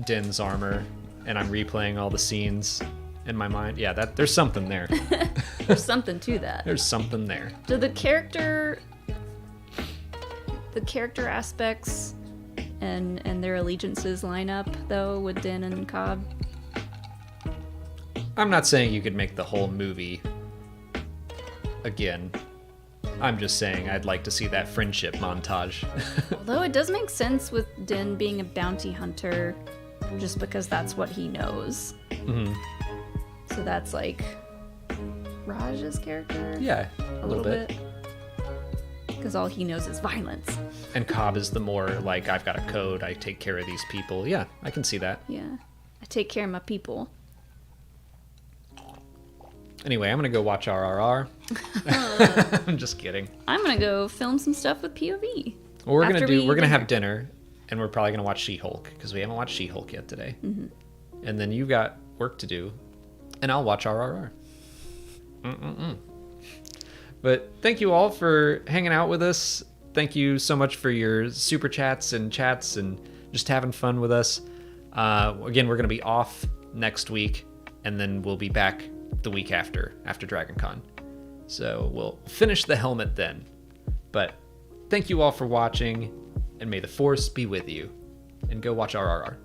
Din's armor, and I'm replaying all the scenes in my mind. Yeah, there's something there. There's something to that. There's something there. Do the character aspects and their allegiances line up though with Din and Cobb? I'm not saying you could make the whole movie again. I'm just saying I'd like to see that friendship montage. Although it does make sense with Din being a bounty hunter just because that's what he knows. So that's like Raj's character. Yeah, a little bit. Because all he knows is violence. And Cobb is the more like, I've got a code, I take care of these people. Yeah, I can see that. Yeah. I take care of my people. Anyway, I'm gonna go watch RRR. I'm just kidding. I'm gonna go film some stuff with POV. What we're After gonna do, we we're gonna eat have dinner, and we're probably gonna watch She-Hulk, because we haven't watched She-Hulk yet today. And then you got work to do, and I'll watch RRR. But thank you all for hanging out with us. Thank you so much for your super chats and just having fun with us. Again, we're gonna be off next week, and then we'll be back the week after Dragon Con. So we'll finish the helmet then. But thank you all for watching, and may the Force be with you. And go watch RRR.